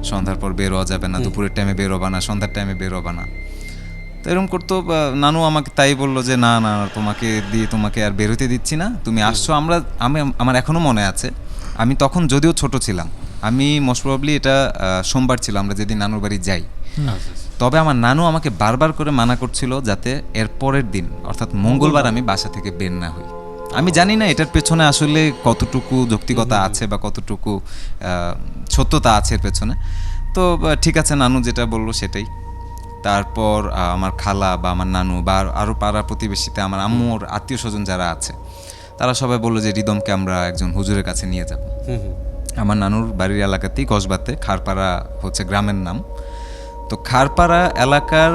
সন্ধ্যার পর বের হওয়া যাবে না, দুপুরের টাইমে বের হবা না, সন্ধ্যার টাইমে বের হবা না। তো এরকম করতো। নানু আমাকে তাই বললো যে না না তোমাকে আর বের হতে দিচ্ছি না, তুমি আসছো। আমার এখনো মনে আছে, আমি তখন যদিও ছোট ছিলাম, আমি মোস্ট প্রবাবলি এটা সোমবার ছিল আমরা যেদিন নানুর বাড়ি যাই, তবে আমার নানু আমাকে বারবার করে মানা করছিল যাতে এর পরের দিন অর্থাৎ মঙ্গলবার আমি বাসা থেকে বের না হই। আমি জানি না এটার পেছনে আসলে কতটুকু যৌক্তিকতা আছে বা কতটুকু সত্যতা আছে এর পেছনে। তো ঠিক আছে, নানু যেটা বললো সেটাই। তারপর আমার খালা বা আমার নানু বা আরও পাড়া প্রতিবেশীতে আমার আম্মুর আত্মীয় স্বজন যারা আছে, তারা সবাই বললো যে রিদমকে আমরা একজন হুজুরের কাছে নিয়ে যাব। আমার নানুর বাড়ির এলাকাতেই কসবাতে, খারপাড়া হচ্ছে গ্রামের নাম। তো খারপাড়া এলাকার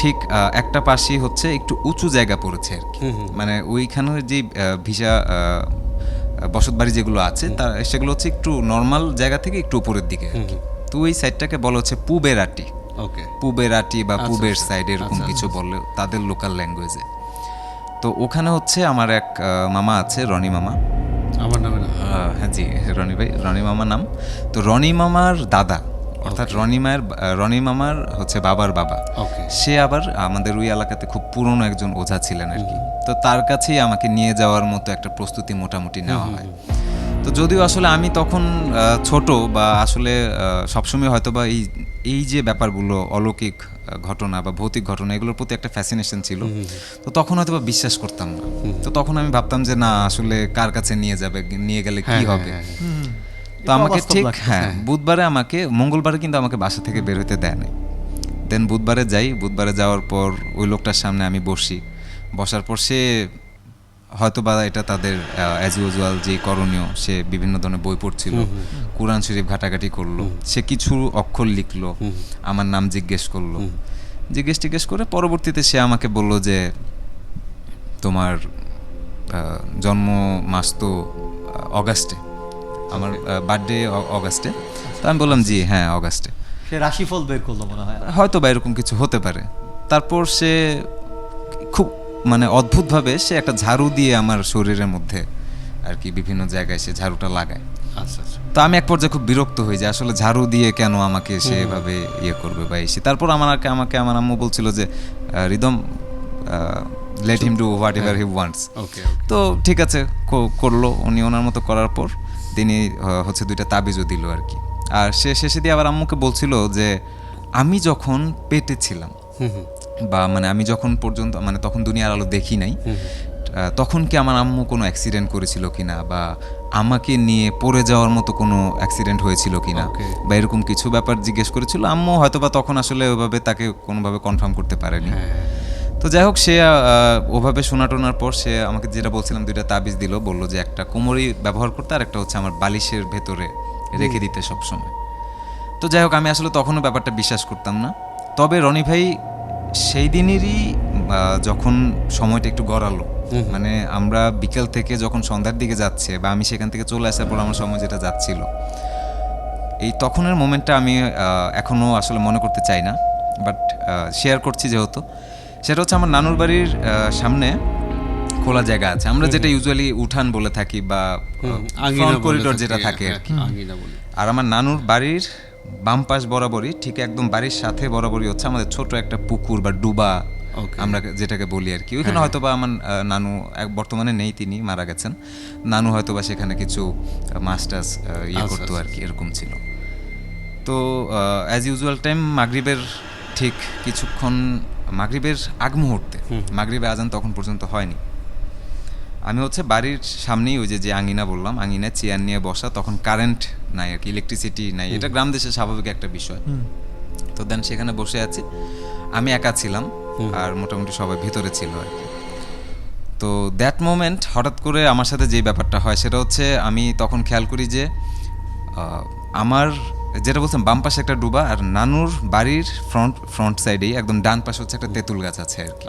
ঠিক একটা পাশেই হচ্ছে একটু উঁচু জায়গা পড়েছে আর কি, মানে ওইখানের যে ভিসা বসত বাড়ি যেগুলো আছে সেগুলো হচ্ছে একটু নর্মাল জায়গা থেকে একটু উপরের দিকে আর কি। তো ওই সাইডটাকে বলা হচ্ছে পুবের আটি, পুবের আটি বা পুবের সাইড এরকম কিছু বলে তাদের লোকাল ল্যাঙ্গুয়েজে। তো ওখানে হচ্ছে আমার এক মামা আছে, রনি মামা। আমার নামে? হ্যাঁ জি, রনি ভাই, রনি মামা নাম। তো রনি মামার দাদা অর্থাৎ রনি মামার হচ্ছে বাবার বাবা, সে আবার আমাদের ওই এলাকাতে খুব পুরনো একজন ওঝা ছিলেন আর কি। তো তার কাছেই আমাকে নিয়ে যাওয়ার মতো একটা প্রস্তুতি মোটামুটি নেওয়া হয়। তো যদিও আসলে আমি তখন ছোট বা আসলে সবসময় হয়তো বা এই যে ব্যাপারগুলো অলৌকিক ঘটনা বা ভৌতিক ঘটনা এগুলোর প্রতি একটা ফ্যাসিনেশন ছিল, তো তখন হয়তো বা বিশ্বাস করতাম না। তো তখন আমি ভাবতাম যে না আসলে কার কাছে নিয়ে গেলে কি হবে। তো আমাকে ঠিক বুধবারে মঙ্গলবারে কিন্তু আমাকে বাসা থেকে বের হতে দেয় নাই। দেন বুধবারে যাওয়ার পর ওই লোকটার সামনে আমি বসার পর সে হয়তো বা এটা তাদের অ্যাজ ইউজুয়াল যে করণীয়, সে বিভিন্ন ধরনের বই পড়ছিল, কোরআন শরীফ ঘাটাঘাটি করলো, সে কিছু অক্ষর লিখলো, আমার নাম জিজ্ঞেস করে পরবর্তীতে সে আমাকে বলল যে তোমার জন্ম মাস তো অগাস্টে, আমার বার্থডে অগাস্টে। তো আমি বললাম জি হ্যাঁ অগাস্টে। সে রাশিফল বের করলো মনে হয়, হয়তো বা এরকম কিছু হতে পারে। তারপর সে খুব মানে অদ্ভুতভাবে সে একটা ঝাড়ু দিয়ে আমার শরীরের মধ্যে আর কি বিভিন্ন জায়গায় সে ঝাড়ুটা লাগায়। আচ্ছা আচ্ছা। তো আমি এক পর্যায়ে খুব বিরক্ত হই যে আসলে ঝাড়ু দিয়ে কেন আমাকে সে এভাবে করবে বা এসে। তারপর আমাকে আমার আম্মু বলছিল যে rhythm let him do what ever he wants. তো ঠিক আছে করলো উনি ওনার মতো করার পর তিনি হচ্ছে 2টা তাবিজও দিল আর কি। আর সে শেষে দিয়ে আবার আম্মুকে বলছিল যে আমি যখন পেটে ছিলাম বা মানে আমি যখন পর্যন্ত মানে তখন দুনিয়ার আলো দেখি নাই, তখন কি আমার আম্মু কোনো অ্যাক্সিডেন্ট করেছিল কিনা বা আমাকে নিয়ে পড়ে যাওয়ার মতো কোনো অ্যাক্সিডেন্ট হয়েছিল কিনা বা এরকম কিছু ব্যাপার জিজ্ঞেস করেছিল। আম্মু হয়তো বা তখন আসলে ওইভাবে তাকে কোনোভাবে কনফার্ম করতে পারেনি। তো যাই হোক সে ওভাবে শোনাটোনার পর সে আমাকে যেটা বলছিলাম 2টা তাবিজ দিল, বললো যে একটা কোমরই ব্যবহার করতে আর একটা হচ্ছে আমার বালিশের ভেতরে রেখে দিতে সবসময়। তো যাই হোক আমি আসলে তখনও ব্যাপারটা বিশ্বাস করতাম না। তবে রনি ভাই সেই দিনেরই যখন সময়টা একটু গড়ালো, মানে আমরা বিকেল থেকে যখন সন্ধ্যার দিকে যাচ্ছে বা আমি সেখান থেকে চলে আসার পর আমার সময় যেটা যাচ্ছিল, এই তখনের মোমেন্টটা আমি এখনও আসলে মনে করতে চাই না, বাট শেয়ার করছি যেহেতু। সেটা হচ্ছে আমার নানুর বাড়ির সামনে খোলা জায়গা আছে, আমরা যেটা ইউজুয়ালি উঠান বলে থাকি বা ফ্রন্ট করিডোর যেটা থাকে আর কি। আর আমার নানুর বাড়ির বাম পাশ বরাবরই ঠিক একদম বাড়ির সাথে বরাবরই হচ্ছে আমাদের ছোট একটা পুকুর বা ডুবা আমরা যেটাকে বলি আর কি। ওইখানে হয়তো বা আমার নানু বর্তমানে নেই, তিনি মারা গেছেন। নানু হয়তো বা সেখানে কিছু মাছ টাছ করতো আর কি, এরকম ছিল। তো অ্যাজ ইউজুয়াল টাইম মাগরিবের ঠিক কিছুক্ষণ মাগরিবের আগ মুহূর্তে, মাগরিবের আজান তখন পর্যন্ত হয়নি, আমি হচ্ছে বাড়ির সামনেই ওই যে আঙিনা বললাম, আঙিনায় চেয়ার নিয়ে বসা, তখন কারেন্ট নাই আর কি, ইলেকট্রিসিটি নাই, এটা গ্রাম দেশে স্বাভাবিক একটা বিষয়। তো দেন সেখানে বসে আছি, আমি একা ছিলাম আর মোটামুটি সবাই ভিতরে ছিল আর কি। তো দ্যাট মোমেন্ট হঠাৎ করে আমার সাথে যে ব্যাপারটা হয় সেটা হচ্ছে আমি তখন খেয়াল করি যে আমার যেটা বলছিলাম বাম পাশে একটা ডুবা আর নানুর বাড়ির ফ্রন্ট সাইডেই একদম ডান পাশে হচ্ছে একটা তেঁতুল গাছ আছে আর কি।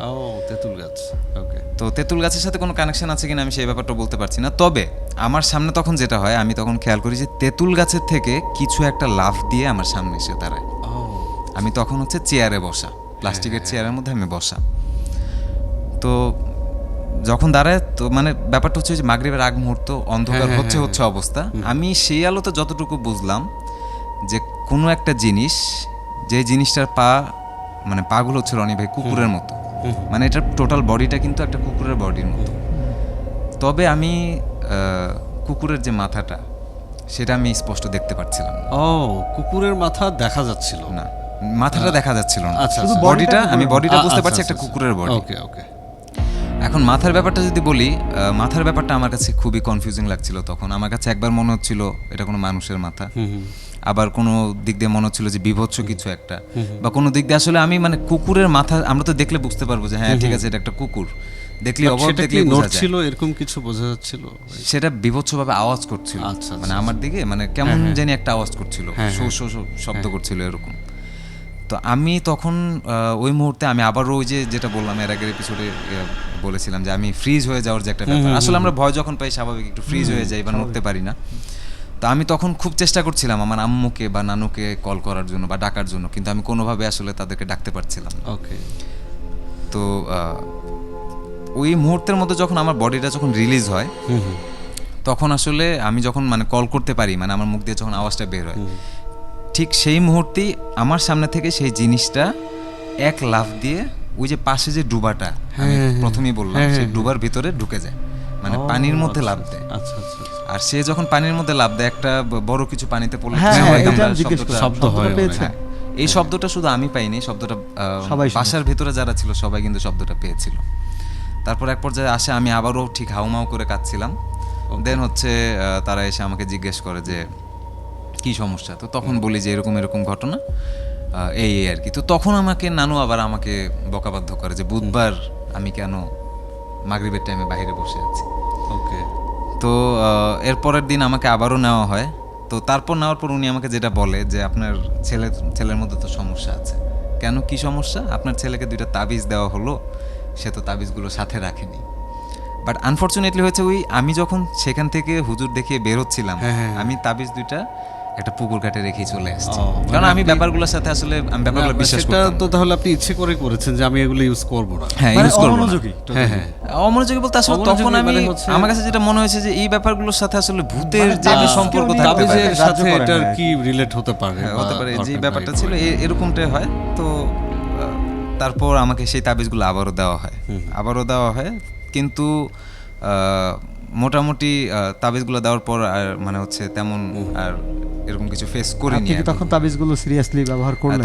তেঁতুল গাছ, ওকে। তো তেঁতুল গাছের সাথে কোনো কানেকশন আছে কিনা আমি সেই ব্যাপারটা বলতে পারছি না। তবে আমার সামনে তখন যেটা হয়, আমি তখন খেয়াল করি যে তেঁতুল গাছের থেকে কিছু একটা লাফ দিয়ে আমার সামনে এসে দাঁড়ায়। আমি তখন হচ্ছে চেয়ারে বসা, প্লাস্টিকের চেয়ারের মধ্যে আমি বসা। তো যখন দাঁড়ায় তো মানে ব্যাপারটা হচ্ছে যে মাগরিবের আগ মুহূর্ত, অন্ধকার হচ্ছে অবস্থা। আমি সেই আলোতে যতটুকু বুঝলাম যে কোনো একটা জিনিস, যে জিনিসটার মানে পাগুলো হচ্ছে রনি ভাই কুকুরের মতো, মানে এটার টোটাল বডিটা কিন্তু একটা কুকুরের বডির মতো। তবে আমি কুকুরের যে মাথাটা সেটা আমি স্পষ্ট দেখতে পাচ্ছিলাম। কুকুরের মাথা দেখা যাচ্ছিল না, মাথাটা দেখা যাচ্ছিল না, শুধু বডিটা, আমি বডিটা বুঝতে পারছি একটা কুকুরের বডি। ওকে ওকে। এখন মাথার ব্যাপারটা যদি বলি, মাথার ব্যাপারটা আমার কাছে খুবই কনফিউজিং লাগছিল তখন। আমার কাছে একবার মনে হচ্ছিল এটা কোনো মানুষের মাথা, আবার কোনো দিক দিয়ে মনে হচ্ছিল যে বিভৎস কিছু একটা, বা কোনো দিক দিয়ে আসলে আমি মানে কুকুরের মাথা আমরা তো দেখলে বুঝতে পারবো যে হ্যাঁ ঠিক আছে এটা একটা কুকুর, দেখলে অবশ্যই দেখলে বোঝা যায়। ছিল এরকম কিছু বোঝা যাচ্ছিল, সেটা বিভৎসভাবে আওয়াজ করছিল, মানে আমার দিকে মানে কেমন জানি একটা আওয়াজ করছিল, শো শো শব্দ করছিল এরকম। তো আমি তখন ওই মুহূর্তে আমি আবারও ওই যেটা বললাম এর আগের এপিসোডে বলেছিলাম যে আমি ফ্রিজ হয়ে যাওয়ার যে একটা ব্যাপার, আসলে আমরা ভয় যখন পাই স্বাভাবিক একটু ফ্রিজ হয়ে যাই বা নড়তে পারি না। তো আমি তখন খুব চেষ্টা করছিলাম আমার আম্মুকে বা নানুকে কল করার জন্য বা ডাকার জন্য, কিন্তু আমি কোনোভাবে আসলে তাদেরকে ডাকতে পারছিলাম। ওকে। তো ওই মুহূর্তের মধ্যে যখন আমার বডিটা যখন রিলিজ হয়, তখন আসলে আমি যখন মানে কল করতে পারি, মানে আমার মুখ দিয়ে যখন আওয়াজটা বের হয়, ঠিক সেই মুহূর্তেই আমার সামনে থেকে সেই জিনিসটা এক লাফ দিয়ে ওই যে পাশে যে ডুবাটা আমি প্রথমেই বললাম সেই ডুবার ভিতরে ঢুকে যায়, মানে পানির মধ্যে লাফ দেয়। আচ্ছা আচ্ছা। আর সে যখন পানির মধ্যে লাফ দেয় একটা বড় কিছু পানিতে পড়লে হ্যাঁ, সবাই এটা আমরা আমি জিজ্ঞেস শব্দটা- করলাম। শব্দ হয় শব্দটা পেয়েছেন? হ্যাঁ, এই শব্দটা শুধু আমি পাইনি, শব্দটা সবাই শুনেছে। বাসার ভেতরে যারা ছিল সবাই কিন্তু শব্দটা পেয়েছিল। তারপর এক পর্যায়ে আসে, আমি আবারও ঠিক হাউমাউ করে কাঁদছিলাম। দেন হচ্ছে তারা এসে আমাকে জিজ্ঞেস করে যে কি সমস্যা, তো তখন বলি যে এরকম এরকম ঘটনা, এই আর কি। তো তখন আমাকে নানু আবার আমাকে বকাবাধ্য করে যে বুধবার আমি কেন মাগরিবের টাইমে বাইরে বসে আছি। ওকে। তো এরপরের দিন আমাকে আবারও নেওয়া হয়। তো তারপর নেওয়ার পর উনি আমাকে যেটা বলে যে আপনার ছেলের মধ্যে তো সমস্যা আছে। কেন, কি সমস্যা? আপনার ছেলেকে 2টা তাবিজ দেওয়া হলো, সে তো তাবিজগুলো সাথে রাখেনি। বাট আনফর্চুনেটলি হয়েছে, ওই আমি যখন সেখান থেকে হুজুর দেখিয়ে বের হচ্ছিলাম, আমি তাবিজ 2টা একটা পুকুর ঘাটে রেখেই চলে আসছি। কারণ আমি ব্যাপারগুলোর সাথে আসলে আমি ব্যাপারগুলো বিশ্বাস সেটা করতাম তো না। তাহলে আপনি ইচ্ছে করে করেছেন যে আমি এগুলো ইউজ করব না। হ্যাঁ, মানে ইউজ করব না। অমনোযোগী। হ্যাঁ হ্যাঁ। অমনোযোগী বলতে আসলে অমনোযোগী তখন আমি মানে হচ্ছে- আমার কাছে যেটা মনে হয়েছে যে এই ব্যাপারগুলোর সাথে আসলে ভূতের মানে যে তাবিজ সম্পর্ক উনি থাকতে পারে। তাবিজের গ্রাহ্য সাথে করেন এটার না আর কি রিলেট হতে পারে? হ্যাঁ, হতে পারে যে দরকার ব্যাপারটা নাই ছিল পড়ে। এরকমটাই হয়। তো তারপর আমাকে সেই তাবিজগুলো আবারও দেওয়া হয়। কিন্তু মোটামুটি তাবিজগুলো দেওয়ার পর আর মানে হচ্ছে তেমন আর এরকম কিছু ফেস করিনি আপনি কি আর কি। তখন তাবিজগুলো সিরিয়াসলি ব্যবহার করলেন?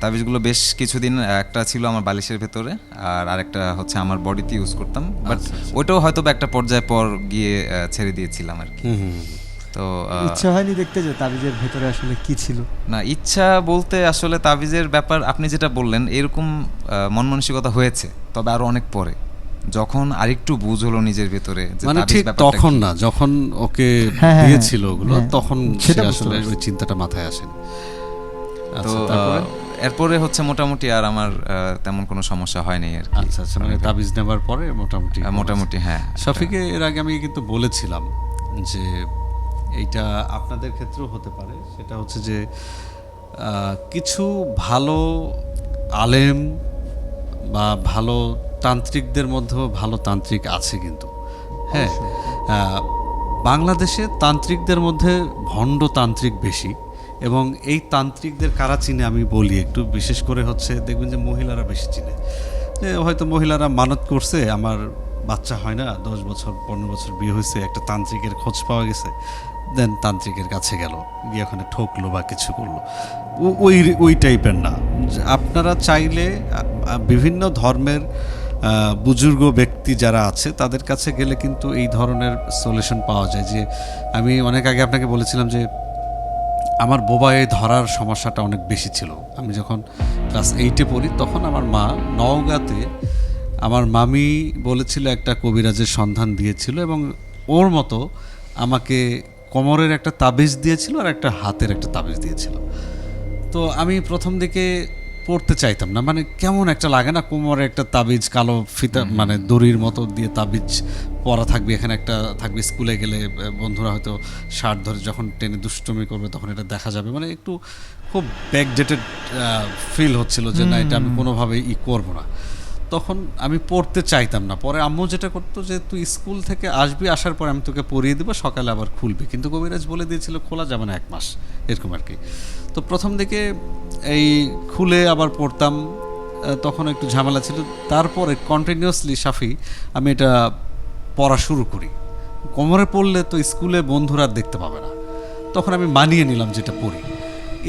তাবিজগুলো বেশ কিছুদিন, একটা ছিল আমার বালিশের ভেতরে আর আরেকটা হচ্ছে আমার বডিতে ইউজ করতাম। বাট ওইটাও হয়তো বা একটা পর্যায় পর গিয়ে ছেড়ে দিয়েছিলাম আর কি। তো ইচ্ছা হয়নি দেখতে যে তাবিজের ভেতরে আসলে কি ছিল? না, ইচ্ছা বলতে আসলে তাবিজের ব্যাপার আপনি যেটা বললেন এরকম মন মানসিকতা হয়েছে, তবে আরো অনেক পরে, যখন আরেকটু বুঝ হলো নিজের ভেতরে যে মানে তাবিজ ঠিক ব্যাপারটা তখন কি। না, যখন ওকে হ্যাঁ, হ্যাঁ, দিয়েছিল ওগুলো হ্যাঁ, তখন সেটা সে বুঝতে আসলে পারছি। ওই চিন্তাটা মাথায় আসেনি। তো আচ্ছা, তারপরে? এরপরে হচ্ছে মোটামুটি আর আমার তেমন কোনো সমস্যা হয়নি আর কি। আচ্ছা আচ্ছা, মানে তাবিজ নেবার পরে মোটামুটি মোটামুটি হ্যাঁ। শফিকে এর আগে আমি কিন্তু বলেছিলাম যে এইটা আপনাদের ক্ষেত্রেও হতে পারে। সেটা হচ্ছে যে কিছু ভালো আলেম বা ভালো তান্ত্রিকদের মধ্যেও ভালো তান্ত্রিক আছে কিন্তু। হ্যাঁ, বাংলাদেশে তান্ত্রিকদের মধ্যে ভণ্ড তান্ত্রিক বেশি, এবং এই তান্ত্রিকদের কারা চিনে আমি বলি একটু। বিশেষ করে হচ্ছে দেখবেন যে মহিলারা বেশি চিনে, যে হয়তো মহিলারা মানত করছে আমার বাচ্চা হয় না, 10 বছর 15 বছর বিয়ে হয়েছে, একটা তান্ত্রিকের খোঁজ পাওয়া গেছে, দেন তান্ত্রিকের কাছে গেল, গিয়ে ওখানে ঠকলো বা কিছু করলো। ওই টাইপের না। আপনারা চাইলে বিভিন্ন ধর্মের বুজুর্গ ব্যক্তি যারা আছে তাদের কাছে গেলে কিন্তু এই ধরনের সলিউশন পাওয়া যায়। যে আমি অনেক আগে আপনাকে বলেছিলাম যে আমার বোবায় ধরার সমস্যাটা অনেক বেশি ছিল। আমি যখন ক্লাস 8-এ পড়ি তখন আমার মা নওগাঁতে, আমার মামি বলেছিল একটা কবিরাজের সন্ধান দিয়েছিল, এবং ওর মতো আমাকে কোমরের একটা তাবিজ দিয়েছিল আর একটা হাতের একটা তাবিজ দিয়েছিল। তো আমি প্রথম দিকে পড়তে চাইতাম না, মানে কেমন একটা লাগে না, কোমরে একটা তাবিজ কালো ফিতা মানে দড়ির মতো দিয়ে তাবিজ পরা থাকবে, এখানে একটা থাকবে, স্কুলে গেলে বন্ধুরা হয়তো শার্ট ধরে যখন টেনে দুষ্টুমি করবে তখন এটা দেখা যাবে, মানে একটু খুব ব্যাকডেটেড ফিল হচ্ছিল যে না, এটা আমি কোনোভাবেই করবো না। তখন আমি পড়তে চাইতাম না। পরে আম্মু যেটা করতো যে তুই স্কুল থেকে আসবি, আসার পর আমি তোকে পরিয়ে দেবো, সকালে আবার খুলবি, কিন্তু কবিরাজ বলে দিয়েছিল খোলা যাবে না 1 মাস, এরকম আর কি। তো প্রথম দিকে এই খুলে আবার পড়তাম, তখন একটু ঝামেলা ছিল। তারপরে কন্টিনিউয়াসলি সাফি আমি এটা পড়া শুরু করি। কোমরে পড়লে তো স্কুলে বন্ধুরা দেখতে পাবে না, তখন আমি মানিয়ে নিলাম যেটা পড়ি।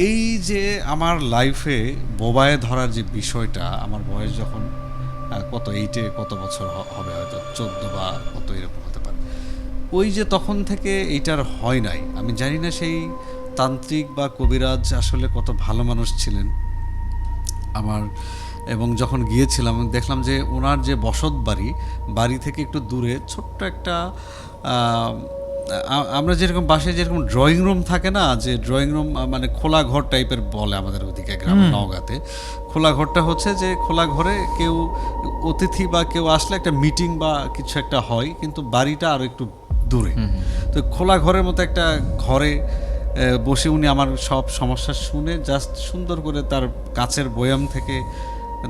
এই যে আমার লাইফে বোবায় ধরার যে বিষয়টা, আমার বয়স যখন কত 8-এ কত বছর হবে, হয়তো 14 বা কত এরকম হতে পারে, ওই যে তখন থেকে এইটার হয় নাই। আমি জানি না সেই তান্ত্রিক বা কবিরাজ আসলে কত ভালো মানুষ ছিলেন আমার। এবং যখন গিয়েছিলাম দেখলাম যে ওনার যে বসত বাড়ি থেকে একটু দূরে ছোট্ট একটা আমরা যেরকম বাসায় যেরকম ড্রয়িং রুম থাকে না, যে ড্রয়িং রুম মানে খোলা ঘর টাইপের বলে আমাদের ওদিকে গ্রামে নওগাঁতে। খোলা ঘরটা হচ্ছে যে খোলা ঘরে কেউ অতিথি বা কেউ আসলে একটা মিটিং বা কিছু একটা হয়, কিন্তু বাড়িটা আরও একটু দূরে। তো খোলা ঘরের মতো একটা ঘরে বসে উনি আমার সব সমস্যা শুনে জাস্ট সুন্দর করে তার কাচের বয়াম থেকে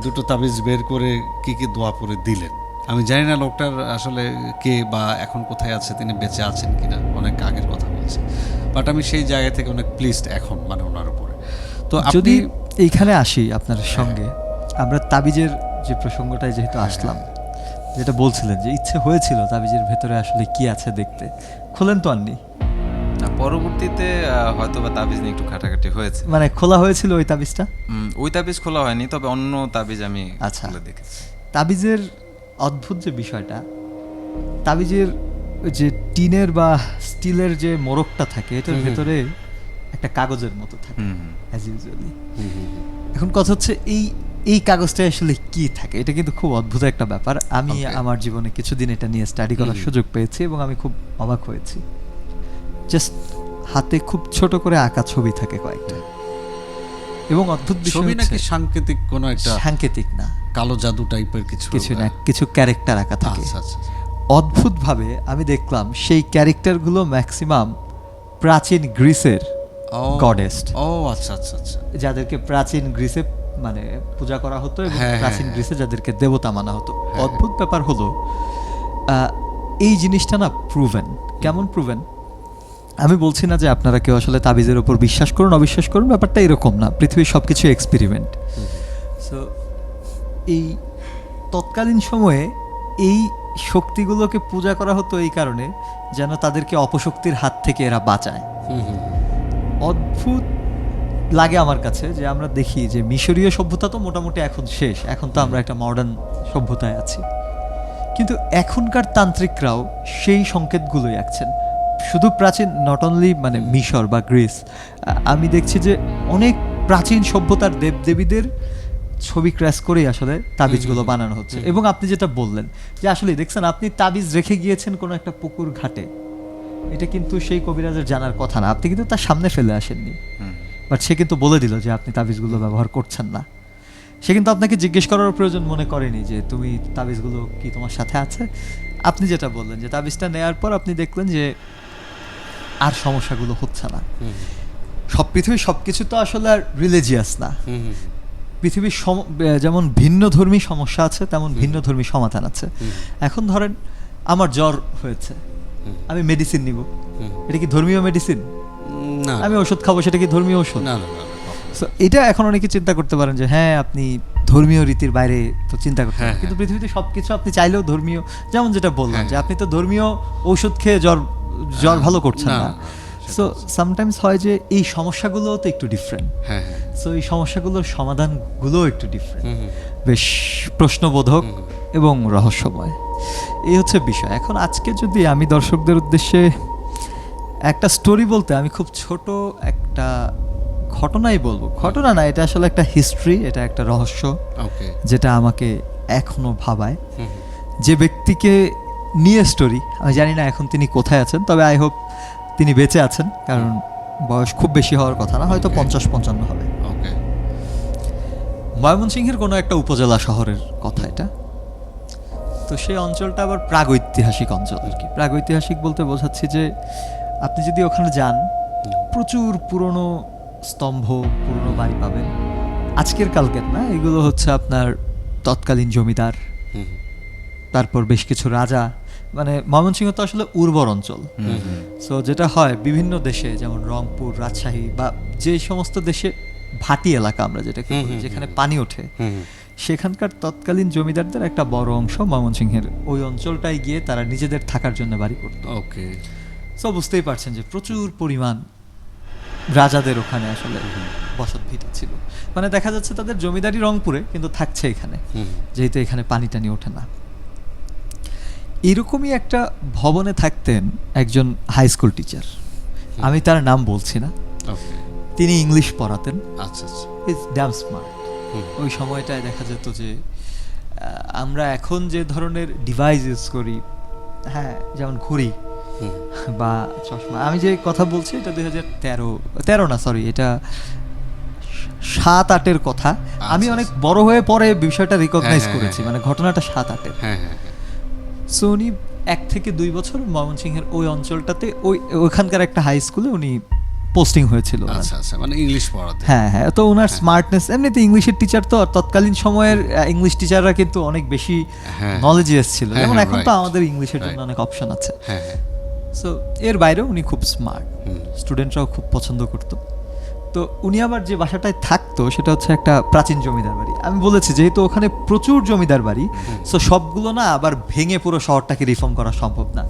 2টো তাবিজ বের করে কি দোয়া পড়ে দিলেন। আমি জানি না লোকটার আসলে কে বা এখন কোথায় আছে, তিনি বেঁচে আছেন কিনা, অনেক আগের কথা বলছি। বাট আমি সেই জায়গা থেকে অনেক প্লিজড এখন, মানে ওনার উপরে। তো যদি এইখানে আসি আপনার সঙ্গে, আমরা তাবিজের যে প্রসঙ্গটায় যেহেতু আসলাম, যেটা বলছিলেন যে ইচ্ছে হয়েছিল তাবিজের ভেতরে আসলে কি আছে দেখতে, খোলেন তো আননি? না, পরবর্তীতে হয়তো বা তাবিজ নিয়ে একটু ঘাটাঘাটি হয়েছে। মানে খোলা হয়েছিল ওই তাবিজটা? ওই তাবিজ খোলা হয়নি, তবে অন্য তাবিজ আমি আচ্ছা। খুলে দেখেছি। তাবিজের অদ্ভুত যে বিষয়টা, তাবিজের যে টিনের বা স্টিলের যে মোড়কটা থাকে এটার ভেতরে একটা কাগজের মতো থাকে অ্যাজ ইউজুয়ালি। এখন কথা হচ্ছে এই কাগজটা আসলে কি থাকে, এটা কিন্তু খুব অদ্ভুত একটা ব্যাপার। আমি আমার জীবনে কিছুদিন এটা নিয়ে স্টাডি করার সুযোগ পেয়েছি এবং আমি খুব অবাক হয়েছি। জাস্ট হাতে খুব ছোট করে আঁকা ছবি থাকে কয়েকটা, এবং অদ্ভুত বিষয় ছবি নাকি হচ্ছে সাংকেতিক কোনো একটা, সাংকেতিক না, কালো জাদু টাইপের কিছু কিছু না, কিছু ক্যারেক্টার আঁকা থাকে। আচ্ছা আচ্ছা। অদ্ভুতভাবে আমি দেখলাম সেই ক্যারেক্টারগুলো ম্যাক্সিমাম প্রাচীন গ্রিসের গডেস, ও আচ্ছা আচ্ছা আচ্ছা। যাদেরকে প্রাচীন গ্রিসে মানে পূজা করা হতো এবং হ্যাঁ, প্রাচীন হ্যাঁ, গ্রিসে যাদেরকে দেবতা মানা হতো। অদ্ভুত ব্যাপার হলো এই জিনিসটা না প্রুভেন। কেমন প্রুভেন? আমি বলছি না যে আপনারা কেউ আসলে তাবিজের উপর বিশ্বাস করুন অবিশ্বাস করুন, ব্যাপারটা এরকম না। পৃথিবীর সব কিছু এক্সপেরিমেন্ট। সো এই তৎকালীন সময়ে এই শক্তিগুলোকে পূজা করা হতো এই কারণে যেন তাদেরকে অপশক্তির হাত থেকে এরা বাঁচায়। অদ্ভুত লাগে আমার কাছে যে আমরা দেখি যে মিশরীয় সভ্যতা তো মোটামুটি এখন শেষ, এখন তো আমরা একটা মডার্ন সভ্যতায় আছি, কিন্তু এখনকার তান্ত্রিকরাও সেই সংকেতগুলোই আঁকছেন। শুধু প্রাচীন, নট অনলি মানে মিশর বা গ্রিস, আমি দেখছি যে অনেক প্রাচীন সভ্যতার দেবদেবীদের ছবি ক্র্যাশ করেই আসলে তাবিজগুলো বানানো হচ্ছে। এবং আপনি যেটা বললেন যে আসলে দেখছেন আপনি তাবিজ রেখে গিয়েছেন কোনো একটা পুকুর ঘাটে, এটা কিন্তু সেই কবিরাজের জানার কথা না, আপনি কিন্তু তার সামনে ফেলে আসেননি, বাট সে কিন্তু বলে দিল যে আপনি তাবিজগুলো ব্যবহার করছেন না। সে কিন্তু আপনাকে জিজ্ঞেস করার প্রয়োজন মনে করেনি যে তুমি তাবিজগুলো কি তোমার সাথে আছে। আপনি যেটা বললেন যে তাবিজটা নেয়ার পর আপনি দেখলেন যে আর সমস্যাগুলো হচ্ছে না। পৃথিবীর সবকিছু তো আসলে আর রিলিজিয়াস না। পৃথিবীর যেমন ভিন্ন ধর্মী সমস্যা আছে তেমন ভিন্ন ধর্মী সমাধান আছে। এখন ধরেন আমার জ্বর হয়েছে, আমি মেডিসিন নিব, এটা কি ধর্মীয় মেডিসিন? না। আমি ওষুধ খাবো, সেটা কি ধর্মীয় ওষুধ? না না না। সো এটা এখন অনেকে চিন্তা করতে পারেন যে হ্যাঁ আপনি ধর্মীয় রীতির বাইরে তো চিন্তা করতে পারেন, কিন্তু পৃথিবীতে সবকিছু আপনি চাইলেও ধর্মীয়, যেমন যেটা বললাম যে আপনি তো ধর্মীয় ঔষধ খেয়ে জ্বর ভালো করছেন না। সো সামটাইমস হয় যে এই সমস্যাগুলো তো একটু ডিফারেন্ট। সো এই সমস্যাগুলোর সমাধানগুলো একটু ডিফারেন্ট, বেশ প্রশ্নবোধক এবং রহস্যময়। এই হচ্ছে বিষয়। এখন আজকে যদি আমি দর্শকদের উদ্দেশ্যে একটা স্টোরি বলতে, আমি খুব ছোট একটা ঘটনাই বলবো। ঘটনা না, এটা আসলে একটা হিস্ট্রি, এটা একটা রহস্য যেটা আমাকে এখনো ভাবায়। যে ব্যক্তিকে নিয়ে স্টোরি, আমি জানি না এখন তিনি কোথায় আছেন, তবে আই হোপ তিনি বেঁচে আছেন, কারণ বয়স খুব বেশি হওয়ার কথা না, হয়তো 50-55 হবে। ময়মনসিংহের কোনো একটা উপজেলা শহরের কথা এটা। তো সেই অঞ্চলটা আবার প্রাগৈতিহাসিক অঞ্চল আর কি। প্রাগৈতিহাসিক বলতে বোঝাচ্ছি যে আপনি যদি ওখানে যান, প্রচুর পুরনো স্তম্ভ, পুরনো বাড়ি পাবেন। আজকের কালকের না, এগুলো হচ্ছে আপনার তৎকালীন জমিদার, তারপর বেশ কিছু রাজা। মানে ময়মনসিংহ তো আসলে উর্বর অঞ্চল। সো যেটা হয় বিভিন্ন দেশে, যেমন রংপুর, রাজশাহী বা যে সমস্ত দেশে ভাটি এলাকা আমরা যেটাকে বলি, যেখানে পানি ওঠে, সেখানকার তৎকালীন জমিদারদের একটা বড় অংশ ময়মনসিংহের ওই অঞ্চলটায় গিয়ে তারা নিজেদের থাকার জন্য বাড়ি করত। সো বুঝতেই পারছেন যে প্রচুর পরিমাণ রাজাদের ওখানে আসলে বসত ভিটা ছিল। মানে দেখা যাচ্ছে তাদের জমিদারি রংপুরে, কিন্তু থাকছে এখানে, যেহেতু এখানে পানি টানি ওঠে না। এরকমই একটা ভবনে থাকতেন একজন হাই স্কুল টিচার, আমি তার নাম বলছি না। তিনি ইংলিশ পড়াতেন। Is dam smart. ওই সময়টায় দেখা যেত যে আমরা এখন যে ধরনের ডিভাইস ইউজ করি, হ্যাঁ, যেমন ঘড়ি বা চশমা, আমি যে কথা বলছি এটা 2013 না, সরি, এটা 7-8-এর কথা। আমি অনেক বড় হয়ে পরে বিষয়টা রিকগনাইজ করেছি, মানে ঘটনাটা 7-8-এর। সো উনি 1 থেকে 2 বছর ময়মনসিংহের ওই অঞ্চলটাতে ওইখানকার একটা হাই স্কুলে উনি পোস্টিং হয়েছিল। মানে ইংলিশ পড়াতে। হ্যাঁ হ্যাঁ, তো ওনার স্মার্টনেস, এমনিতে ইংলিশের টিচার তো তৎকালীন সময়ের ইংলিশ টিচাররা কিন্তু অনেক বেশি নলেজিয়াস ছিল, যেমন এখন তো আমাদের ইংলিশের জন্য অনেক অপশন আছে। সো এর বাইরেও উনি খুব স্মার্ট, স্টুডেন্টরাও খুব পছন্দ করত। তো উনি আবার যে বাসাটায় থাকতো সেটা হচ্ছে একটা প্রাচীন জমিদার বাড়ি। আমি বলেছি যেহেতু ওখানে প্রচুর জমিদার বাড়ি, সো সবগুলো না আবার ভেঙে পুরো শহরটাকে রিফর্ম করা সম্ভব না।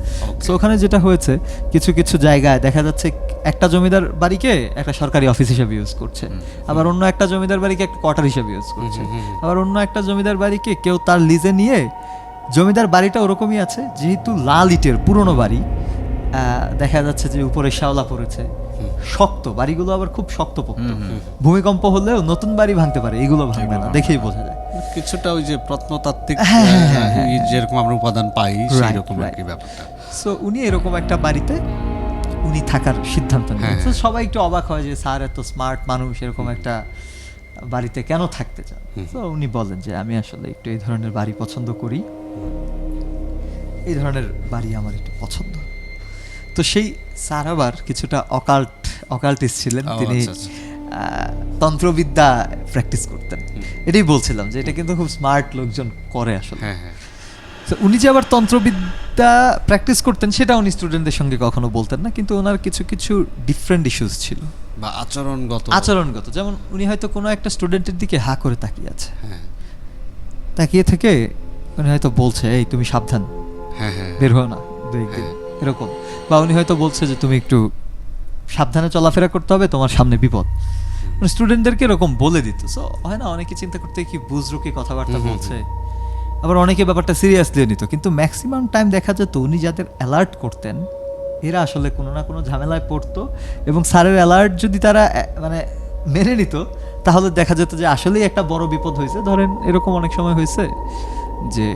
সো ওখানে যেটা হয়েছে, কিছু কিছু জায়গায় দেখা যাচ্ছে একটা জমিদার বাড়িকে একটা সরকারি অফিস হিসেবে ইউজ করছে, আবার অন্য একটা জমিদার বাড়িকে একটা কোয়ার্টার হিসেবে ইউজ করছে, আবার অন্য একটা জমিদার বাড়িকে কেউ তার লিজে নিয়ে, জমিদার বাড়িটা ওরকমই আছে যেহেতু লাল ইটের পুরনো বাড়ি, দেখা যাচ্ছে যে উপরে শ্যাওলা পড়েছে, শক্ত বাড়িগুলো আবার খুব শক্তপোক্ত, ভূমিকম্প হলেও নতুন বাড়ি ভাঙতে পারে, এগুলো ভাঙবে না, দেখেই বোঝা যায়। কিছুটা ওই যে প্রত্নতাত্ত্বিক হ্যাঁ। যেরকম আমরা উপাদান পাই সেই রকম আর right. কি ব্যাপারটা। সো উনি এরকম একটা বাড়িতে উনি থাকার সিদ্ধান্ত নেন। হ্যাঁ, তো সবাই একটু অবাক হয় যে স্যার এত স্মার্ট মানুষ এরকম একটা বাড়িতে কেন থাকতে চান। তো উনি বলেন যে আমি আসলে একটু এই ধরনের বাড়ি পছন্দ করি, এই ধরনের বাড়ি আমার একটু পছন্দ। তো সেই স্যার আবার কিছুটা অকাল্টিস্ট ছিলেন, ও, তিনি আচ্ছা, আচ্ছা। তন্ত্রবিদ্যা প্র্যাকটিস করতেন। এটাই বলছিলাম যে এটা কিন্তু খুব স্মার্ট লোকজন করে আসলে। হ্যাঁ হ্যাঁ তো উনি যে আবার তন্ত্রবিদ্যা প্র্যাকটিস করতেন সেটা উনি স্টুডেন্টদের সঙ্গে কখনো বলতেন না, কিন্তু ওনার কিছু কিছু ডিফারেন্ট ইস্যুস ছিল বা আচরণগত। যেমন উনি হয়তো কোনো একটা স্টুডেন্টের দিকে হা করে তাকিয়ে আছে, হ্যাঁ তাকিয়ে থেকে উনি হয়তো বলছে এই তুমি সাবধান, হ্যাঁ হ্যাঁ বের হও না দু একদিন, এরকম। বা উনি হয়তো বলছে যে তুমি একটু সাবধানে চলাফেরা করতে হবে, তোমার সামনে বিপদ। স্টুডেন্টদেরকে এরকম বলে দিত। সো হয় না, অনেকে চিন্তা করতে কি বুজরুকি কথাবার্তা বলছে, আবার অনেকে ব্যাপারটা সিরিয়াসলি নিত, কিন্তু ম্যাক্সিমাম টাইম দেখা যেত উনি যাদের অ্যালার্ট করতেন এরা আসলে কোনো না কোনো ঝামেলায় পড়তো, এবং স্যারের অ্যালার্ট যদি তারা মানে মেনে নিত তাহলে দেখা যেত যে আসলেই একটা বড় বিপদ হয়েছে। ধরেন এরকম অনেক সময় হয়েছে যে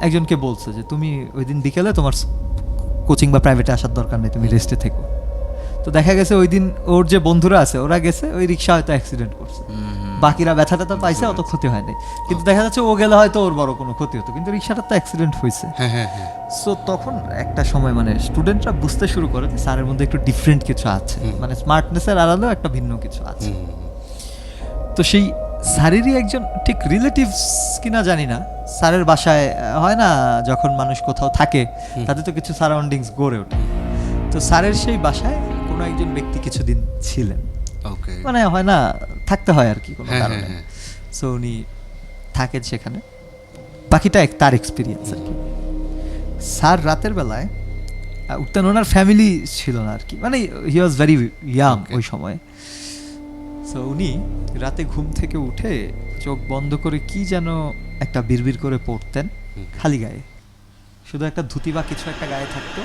একজনকে বলছে যে তুমি ওই দিন বিকেলে তোমার কোচিং বা প্রাইভেটে আসার দরকার নেই, তুমি রেস্টে থেকো। তো দেখা গেছে ওই দিন ওর যে বন্ধুরা আছে ওরা গেছে, ওই রিক্সা হয়তো অ্যাক্সিডেন্ট করছে, বাকিরা ব্যথা ট্যাথা পাইছে, অত ক্ষতি হয়নি, কিন্তু দেখা যাচ্ছে ও গেলে হয়তো ওর বড় কোনো ক্ষতি হতো, কিন্তু রিক্সাটার তো অ্যাক্সিডেন্ট হয়েছে। হ্যাঁ হ্যাঁ হ্যাঁ সো তখন একটা সময় মানে স্টুডেন্টরা বুঝতে শুরু করে যে স্যারের মধ্যে একটু ডিফারেন্ট কিছু আছে, মানে স্মার্টনেসের আড়ালেও একটা ভিন্ন কিছু আছে। তো সেই স্যারেরই একজন, ঠিক রিলেটিভস কিনা জানি না, স্যারের বাসায় হয় না যখন মানুষ কোথাও থাকে তাদের তো কিছু সারাউন্ডিংস গড়ে ওঠে। তো স্যারের সেই বাসায় কোনো একজন ব্যক্তি কিছুদিন ছিলেন, ওকে মানে হয় না থাকতে হয় আর কি কোনো হ্যাঁ, কারণে। হ্যাঁ, সো উনি থাকেন সেখানে, বাকিটা তার এক্সপিরিয়েন্স আর কি। স্যার রাতের বেলায় উঠতেন, ওনার ফ্যামিলি ছিল না আর কি, মানে হি ওয়াজ ভেরি ইয়াং ওই সময়। সো উনি রাতে ঘুম থেকে উঠে চোখ বন্ধ করে কি যেন একটা বিড়বিড় করে পড়তেন খালি গায়ে, শুধু একটা ধুতি বা কিছু একটা গায়ে থাকতো,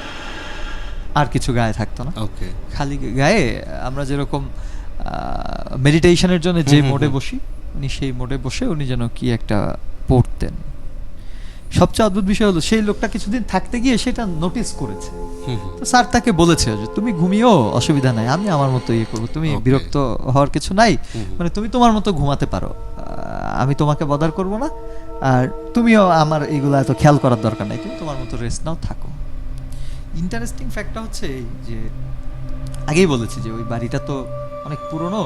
আর কিছু গায়ে থাকতো না, ওকে খালি গায়ে। আমরা যেরকম মেডিটেশনের জন্য যে মোডে বসি, উনি সেই মোডে বসে উনি যেন কি একটা পড়তেন। সবচেয়ে অদ্ভুত বিষয় হলো সেই লোকটা কিছুদিন থাকতে গিয়ে সেটা নোটিস করেছে। তো স্যার তাকে বলেছে যে তুমি ঘুমিও, অসুবিধা নাই, আমি আমার মতো ইয়ে করবো, তুমি Okay. বিরক্ত হওয়ার কিছু নাই, মানে তুমি তোমার মতো ঘুমাতে পারো, আমি তোমাকে বদার করব না, আর তুমিও আমার এইগুলো এত খেয়াল করার দরকার নাই, তুমি তোমার মতো রেস্ট নাও, থাকো। ইন্টারেস্টিং ফ্যাক্টটা হচ্ছে এই যে আগেই বলেছি যে ওই বাড়িটা তো অনেক পুরনো,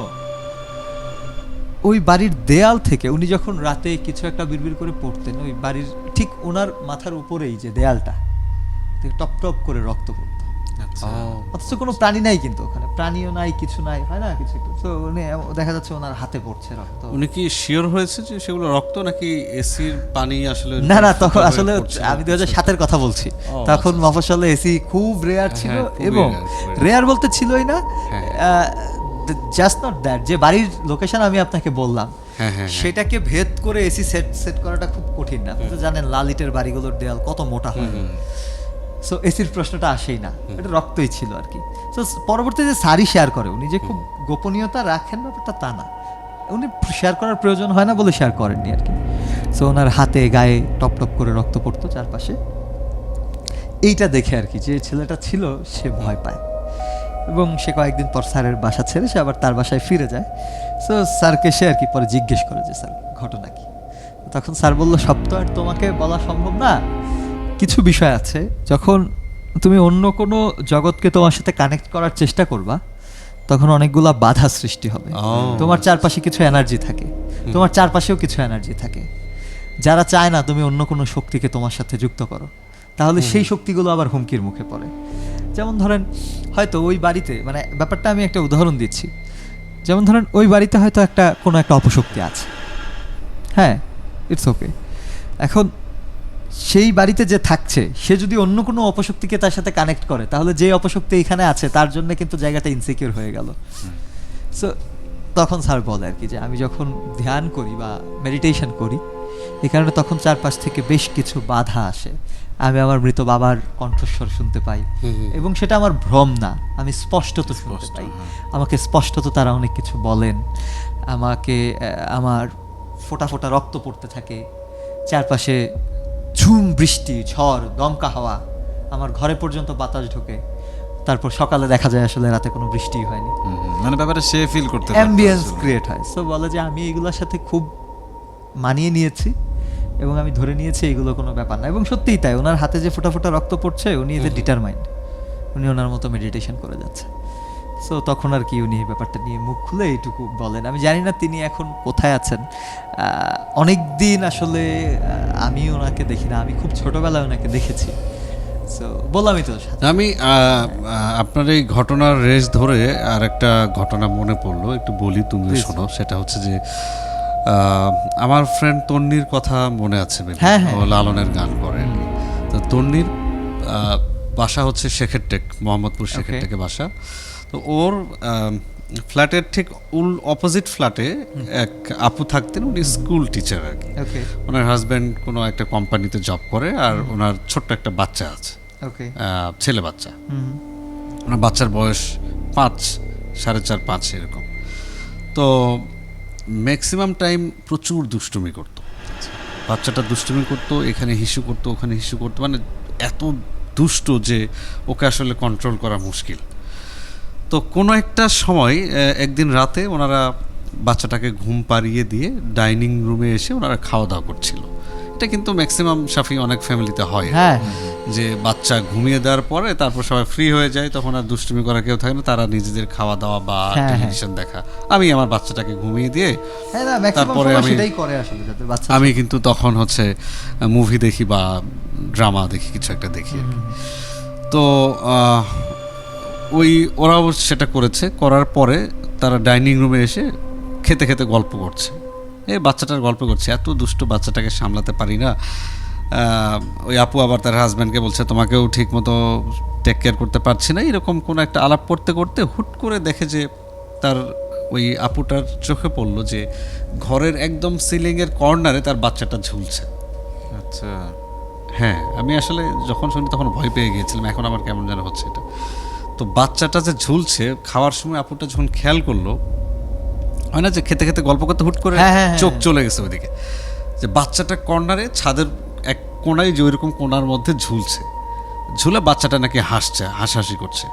ওই বাড়ির দেয়াল থেকে উনি যখন রাতে কিছু একটা বিড়বিড় করে পড়তেন, ওই বাড়ির ঠিক ওনার মাথার উপরেই যে দেয়ালটা টপ টপ করে রক্ত পড়তো। আচ্ছা অথচ কোনো প্রাণী নাই, কিন্তু ওখানে প্রাণীও নাই, কিছু নাই, হয় না কিছু একটু। তো উনি দেখা যাচ্ছে ওনার হাতে পড়ছে রক্ত। উনি কি শিওর হয়েছে যে সেগুলো রক্ত নাকি এসির পানি আসলে না না, তখন হয়ে আসলে পড়ছিল? আমি 2007-এর কথা বলছি, আচ্ছা, তখন আচ্ছা। মফস্বলে এসি খুব রেয়ার ছিল, হ্যাঁ, খুবই এবং rare, রেয়ার বলতে ছিলই না, হ্যাঁ। জাস্ট নট দ্যাট, যে বাড়ির লোকেশন আমি আপনাকে বললাম হ্যাঁ, হ্যাঁ, হ্যাঁ। সেটাকে ভেদ করে এসি সেট করাটা খুব কঠিন না। আপনি তো জানেন লাল ইটের বাড়িগুলোর দেয়াল কত মোটা হয়, সো এসির প্রশ্নটা আসেই না, এটা রক্তই ছিল আর কি। সো পরবর্তীতে স্যারই শেয়ার করে, উনি যে খুব গোপনীয়তা রাখেন ব্যাপারটা তা না, উনি শেয়ার করার প্রয়োজন হয় না বলে শেয়ার করেননি আর কি। সো ওনার হাতে গায়ে টপ টপ করে রক্ত পড়তো চারপাশে, এইটা দেখে আর কি যে ছেলেটা ছিল সে ভয় পায়, এবং সে কয়েকদিন পর স্যারের বাসা ছেড়ে সে আবার তার বাসায় ফিরে যায়। সো স্যারকে সে আর কি পরে জিজ্ঞেস করে যে স্যার ঘটনা কি। তখন স্যার বললো সব তো আর তোমাকে বলা সম্ভব না, কিছু বিষয় আছে, যখন তুমি অন্য কোনো জগৎকে তোমার সাথে কানেক্ট করার চেষ্টা করবা তখন অনেকগুলা বাধা সৃষ্টি হবে। তোমার চারপাশে কিছু এনার্জি থাকে, তোমার চারপাশেও কিছু এনার্জি থাকে, যারা চায় না তুমি অন্য কোনো শক্তিকে তোমার সাথে যুক্ত করো, তাহলে সেই শক্তিগুলো আবার হুমকির মুখে পড়ে। যেমন ধরেন হয়তো ওই বাড়িতে, মানে ব্যাপারটা আমি একটা উদাহরণ দিচ্ছি, যেমন ধরেন ওই বাড়িতে হয়তো কোনো একটা অপশক্তি আছে, হ্যাঁ, ইটস ওকে। এখন সেই বাড়িতে যে থাকছে সে যদি অন্য কোনো অপশক্তিকে তার সাথে কানেক্ট করে, তাহলে যে অপশক্তি এখানে আছে তার জন্য কিন্তু জায়গাটা ইনসিকিউর হয়ে গেল। সো তখন স্যার বলে আর কি যে আমি যখন ধ্যান করি বা মেডিটেশন করি, এই কারণে তখন চারপাশ থেকে বেশ কিছু বাধা আসে। আমি আমার মৃত বাবার কণ্ঠস্বর শুনতে পাই, এবং সেটা আমার ভ্রম না, আমি স্পষ্টত শুনতে পাই। আমাকে স্পষ্টত তারা অনেক কিছু বলেন, আমাকে আমার ফোঁটা ফোঁটা রক্ত পড়তে থাকে, চারপাশে ঝুম বৃষ্টি, ঝড়, দমকা হাওয়া, আমার ঘরে পর্যন্ত বাতাস ঢোকে। তারপর সকালে দেখা যায় আসলে রাতে কোনো বৃষ্টি হয়নি, মানে ব্যাপারটা সে ফিল করতে পারে, অ্যাম্বিয়েন্স ক্রিয়েট হয়। সো বলে যে আমি এগুলোর সাথে খুব মানিয়ে নিয়েছি এবং আমি ধরে নিয়েছি এগুলো কোনো ব্যাপার না। এবং সত্যিই তাই, ওনার হাতে যে ফোঁটা ফোঁটা রক্ত পড়ছে, উনি এতে ডিটারমাইন্ড, উনি ওনার মতো মেডিটেশন করে যাচ্ছে। সো তখন আর কি উনি এই ব্যাপারটা নিয়ে মুখ খুলে এইটুকু বলেন। আমি জানি না তিনি এখন কোথায় আছেন। অনেক দিন আসলে আমি ওনাকে দেখি না, আমি খুব ছোটবেলায় ওনাকে দেখেছি। সো বললামই তো, আমি আপনার এই ঘটনার রেশ ধরে আর একটা ঘটনা মনে পড়লো, একটু বলি, তুমি শোনো। সেটা হচ্ছে যে আমার ফ্রেন্ড তন্নির কথা মনে আছে, হ্যাঁ, হ্যাঁ। ও লালনের গান করে। তো তন্নির বাসা হচ্ছে শেখের টেক, মোহাম্মদপুর শেখের টেকে বাসা। তো ওর ফ্ল্যাটের ঠিক অপোজিট ফ্ল্যাটে এক আপু থাকতেন, উনি স্কুল টিচার আর কি। ওকে ওনার হাজব্যান্ড কোনো একটা কোম্পানিতে জব করে, আর ওনার ছোট্ট একটা বাচ্চা আছে, ওকে ছেলে বাচ্চা। ওনার বাচ্চার বয়স 5, 4.5, 5 এরকম। তো ম্যাক্সিমাম টাইম প্রচুর দুষ্টুমি করতো বাচ্চাটা, দুষ্টুমি করতো, এখানে হিসু করতো, ওখানে হিসু করতো, মানে এত দুষ্ট যে ওকে আসলে কন্ট্রোল করা মুশকিল। তো কোনো একটা সময় একদিন রাতে ওনারা বাচ্চাটাকে ঘুম পাড়িয়ে দিয়ে ডাইনিং রুমে এসে ওনারা খাওয়া দাওয়া করছিল। এটা কিন্তু ম্যাক্সিমাম সাফি অনেক ফ্যামিলিতে হয়, হ্যাঁ, যে বাচ্চা ঘুমিয়ে দেওয়ার পরে তারপর সবাই ফ্রি হয়ে যায়, তখন আর দুষ্টুমি করা কেউ থাকে না, তারা নিজেদের খাওয়া দাওয়া বা হ্যাঁ, টেলিভিশন দেখা। আমি আমার বাচ্চাটাকে ঘুমিয়ে দিয়ে হ্যাঁ, না ম্যাক্সিমাম তারপরে সময় আমি- সেটাই করে আসলে, যাদের বাচ্চা। আমি কিন্তু তখন হচ্ছে মুভি দেখি বা ড্রামা দেখি, কিছু একটা দেখি আর কি। তো ওরাও সেটা করেছে। করার পরে তারা ডাইনিং রুমে এসে খেতে খেতে গল্প করছে। এই বাচ্চাটার গল্প করছে, এত দুষ্ট বাচ্চাটাকে সামলাতে পারি না। ওই আপু আবার তার হাজব্যান্ডকে বলছে তোমাকেও ঠিক মতো টেক কেয়ার করতে পারছি না, এরকম কোনো একটা আলাপ করতে করতে হুট করে দেখে যে তার ওই আপুটার চোখে পড়লো যে ঘরের একদম সিলিংয়ের কর্নারে তার বাচ্চাটা ঝুলছে। আচ্ছা, হ্যাঁ, আমি আসলে যখন শুনি তখন ভয় পেয়ে গিয়েছিলাম, এখন আমার কেমন যেন হচ্ছে এটা। তো বাচ্চাটা যে ঝুলছে, খাওয়ার সময় আপুটা যখন খেয়াল করলো, হয় না যে খেতে খেতে গল্প করতে হুট করে হ্যাঁ, হ্যাঁ, চোখ হ্যাঁ। চলে গেছে ওইদিকে, যে বাচ্চাটা কর্নারে ছাদের এক কোনায় যে ওইরকম কোনার মধ্যে ঝুলছে, ঝুলে বাচ্চাটা নাকি হাসছে, হাসাহাসি করছে।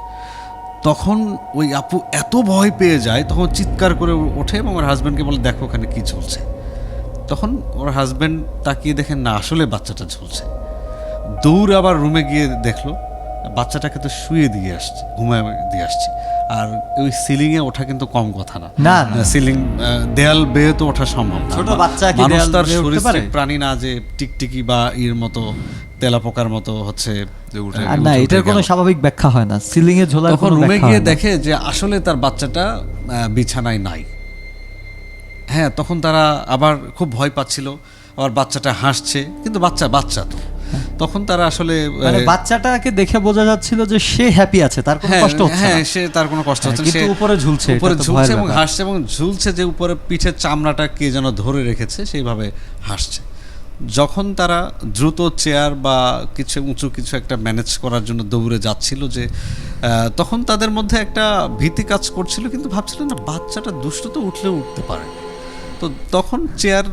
তখন ওই আপু এত ভয় পেয়ে যায়, তখন চিৎকার করে ওঠে এবং ওর হাজব্যান্ডকে বলে দেখো ওখানে কি ঝুলছে। তখন ওর হাজব্যান্ড তাকিয়ে দেখেন না, আসলে বাচ্চাটা ঝুলছে। দৌড়ে আবার রুমে গিয়ে দেখলো বাচ্চাটাকে তো শুয়ে দিয়ে আসছে, ঘুমায় দিয়ে আসছে। আর ওই সিলিংয়ে ওঠা কিন্তু কম কথা না, না, না। সিলিং দেয়াল বেয়ে তো ওঠা সম্ভব না। ছোট বাচ্চা কি মানুষ দেয়াল তার বেয়ে উঠতে পারে? সরীসৃপ প্রাণী না যে টিকটিকি বা এর মতো তেলাপোকার মতো হচ্ছে যে উঠে আর না, উঠে এটার কোনো গেল। স্বাভাবিক ব্যাখ্যা হয় না, সিলিং এ ঝোলার তখন কোনো রুমে ব্যাখ্যা গিয়ে হয় না। দেখে যে আসলে তার বাচ্চাটা বিছানায় নাই। হ্যাঁ, তখন তারা আবার খুব ভয় পাচ্ছিল, আবার বাচ্চাটা হাসছে, কিন্তু বাচ্চা তো। তখন তারা আসলে মানে বাচ্চাটাকে দেখে বোঝা যাচ্ছিল যে সে হ্যাপি আছে, তার কোনো হ্যাঁ, কষ্ট হচ্ছে হ্যাঁ, না। সে তার কোনো কষ্ট হচ্ছে না, কিন্তু সে উপরে ঝুলছে, এটা উপরে তো ঝুলছে ভয়ের এবং ব্যাপার। হাসছে, এবং ঝুলছে যে উপরে পিঠের চামড়াটা কে যেন ধরে রেখেছে, সেইভাবে হাসছে। যখন তারা দ্রুত চেয়ার বা কিছু উঁচু কিছু একটা ম্যানেজ করার জন্য দৌড়ে যাচ্ছিল, যে তখন তাদের মধ্যে একটা ভীতি কাজ করছিল, কিন্তু ভাবছিলেন না বাচ্চাটা দুষ্ট তো উঠলেও উঠতে পারে। তো তখন চেয়ার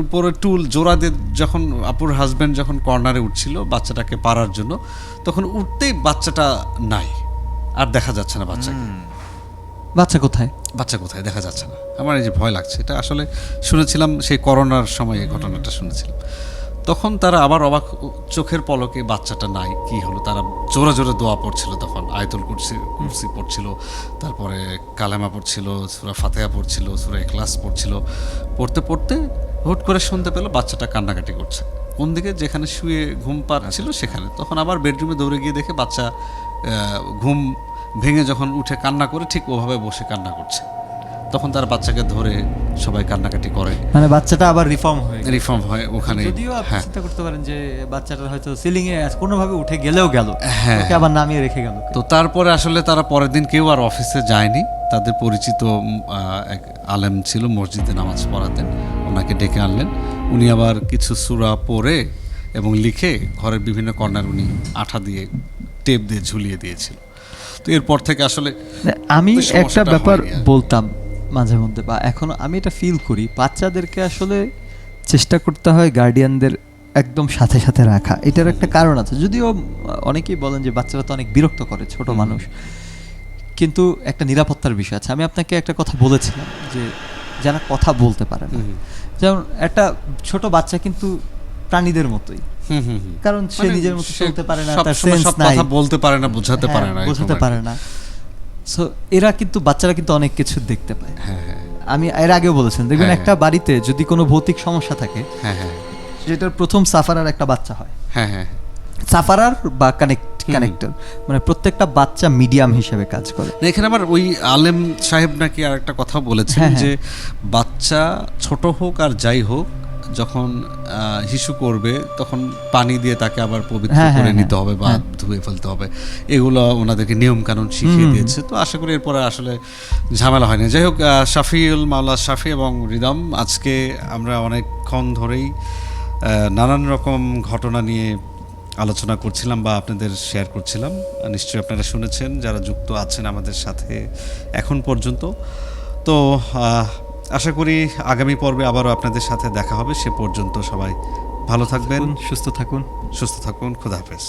উপরে টুল জোড়া দিয়ে যখন আপুর হাজব্যান্ড যখন কর্নারে উঠছিল বাচ্চাটাকে পারার জন্য, তখন উঠতেই বাচ্চাটা নাই, আর দেখা যাচ্ছে না বাচ্চাকে। বাচ্চা কোথায়? বাচ্চা কোথায় দেখা যাচ্ছে না। আমার এই যে ভয় লাগছে, এটা আসলে শুনেছিলাম সেই করোনার সময় এই ঘটনাটা শুনেছিলাম। তখন তারা আবার অবাক চোখের পলকে বাচ্চাটা নাই, কি হলো, তারা জোরে জোরে দোয়া পড়ছিল, তখন আয়াতুল কুরসি পড়ছিল, তারপরে কালেমা পড়ছিল, সূরা ফাতিহা পড়ছিল, সূরা ইখলাস পড়ছিল। পড়তে পড়তে হুট করে শুনতে পেল বাচ্চাটা কান্নাকাটি করছে, কোন দিকে, যেখানে শুয়ে ঘুম পাচ্ছিল সেখানে। তখন আবার বেডরুমে দৌড়ে গিয়ে দেখে বাচ্চা ঘুম ভেঙে যখন উঠে কান্না করে ঠিক ওভাবে বসে কান্না করছে, তখন তার বাচ্চাকে ধরে সবাই কান্নাকাটি করে, মানে বাচ্চাটা আবার রিফর্ম হয়ে গেল। রিফর্ম হয় ওখানে। যদিও আপনি হ্যাঁ চিন্তা করতে পারেন যে বাচ্চাটা হয়তো সিলিং এ কোনোভাবে উঠে গেলেও গেল, হ্যাঁ। ওকে আবার নামিয়ে রেখে গেল। তো তারপরে আসলে তারা পরের দিন কেউ আর অফিসে যায়নি। তাদের পরিচিত এক আলেম ছিল, মসজিদে নামাজ পড়াতেন, ওনাকে ডেকে আনলেন। উনি আবার কিছু সূরা পড়ে এবং লিখে ঘরের বিভিন্ন কর্নার উনি আঠা দিয়ে টেপ দিয়ে ঝুলিয়ে দিয়েছিল। তো এরপর থেকে আসলে আমি ওই একটা সমস্যাটা ব্যাপার হয়নি আর। বলতাম মাঝে মধ্যে, বা এখন আমি এটা ফিল করি, বাচ্চাদেরকে আসলে চেষ্টা করতে হয় গার্ডিয়ানদের একদম সাথে সাথে রাখা। এটার একটা কারণ আছে, যদিও অনেকেই বলেন যে বাচ্চারা তো অনেক বিরক্ত করে, ছোট মানুষ, কিন্তু একটা নিরাপত্তার বিষয় আছে। আমি আপনাকে একটা কথা বলেছিলাম যে যারা কথা বলতে পারে না, যেমন একটা ছোট বাচ্চা কিন্তু প্রাণীদের মতোই, কারণ সে মানে নিজের মতো সে চলতে পারে না, সব তার সময় সেন্স সব নাই, কথা বলতে পারে না, বোঝাতে পারে না, বোঝাতে এরকম আর পারে কি। না। সো এরা কিন্তু, বাচ্চারা কিন্তু অনেক কিছু দেখতে পায়। হ্যাঁ হ্যাঁ আমি এর আগেও বলেছেন, দেখবেন হ্যাঁ, একটা বাড়িতে যদি কোনো ভৌতিক সমস্যা থাকে, হ্যাঁ হ্যাঁ যেটার প্রথম সাফারার একটা বাচ্চা হয়, হ্যাঁ হ্যাঁ সাফারার বা কানেক্টর, মানে প্রত্যেকটা বাচ্চা মিডিয়াম হিসেবে কাজ করে। না, এখানে আবার ওই আলেম সাহেব নাকি আর একটা কথা বলেছেন হ্যাঁ, যে বাচ্চা ছোট হোক আর যাই হোক, যখন হিসু করবে তখন পানি দিয়ে তাকে আবার পবিত্র হ্যাঁ, করে হ্যাঁ, নিতে হবে বা ধুয়ে ফেলতে হবে, এগুলো ওনাদেরকে নিয়ম কানুন শিখিয়ে দিয়েছে। তো আশা করি এরপরে আসলে ঝামেলা হয়নি। যাই হোক, শাফিউল মাওলা শাফি এবং রিদম, আজকে আমরা অনেকক্ষণ ধরেই নানান রকম ঘটনা নিয়ে আলোচনা করছিলাম বা আপনাদের শেয়ার করছিলাম। নিশ্চয়ই আপনারা শুনেছেন যারা যুক্ত আছেন আমাদের সাথে এখন পর্যন্ত। তো আশা করি আগামী পর্বে আবারও আপনাদের সাথে দেখা হবে। সে পর্যন্ত সবাই ভালো থাকবেন, সুস্থ থাকুন। সুস্থ থাকুন। খোদা হাফেজ।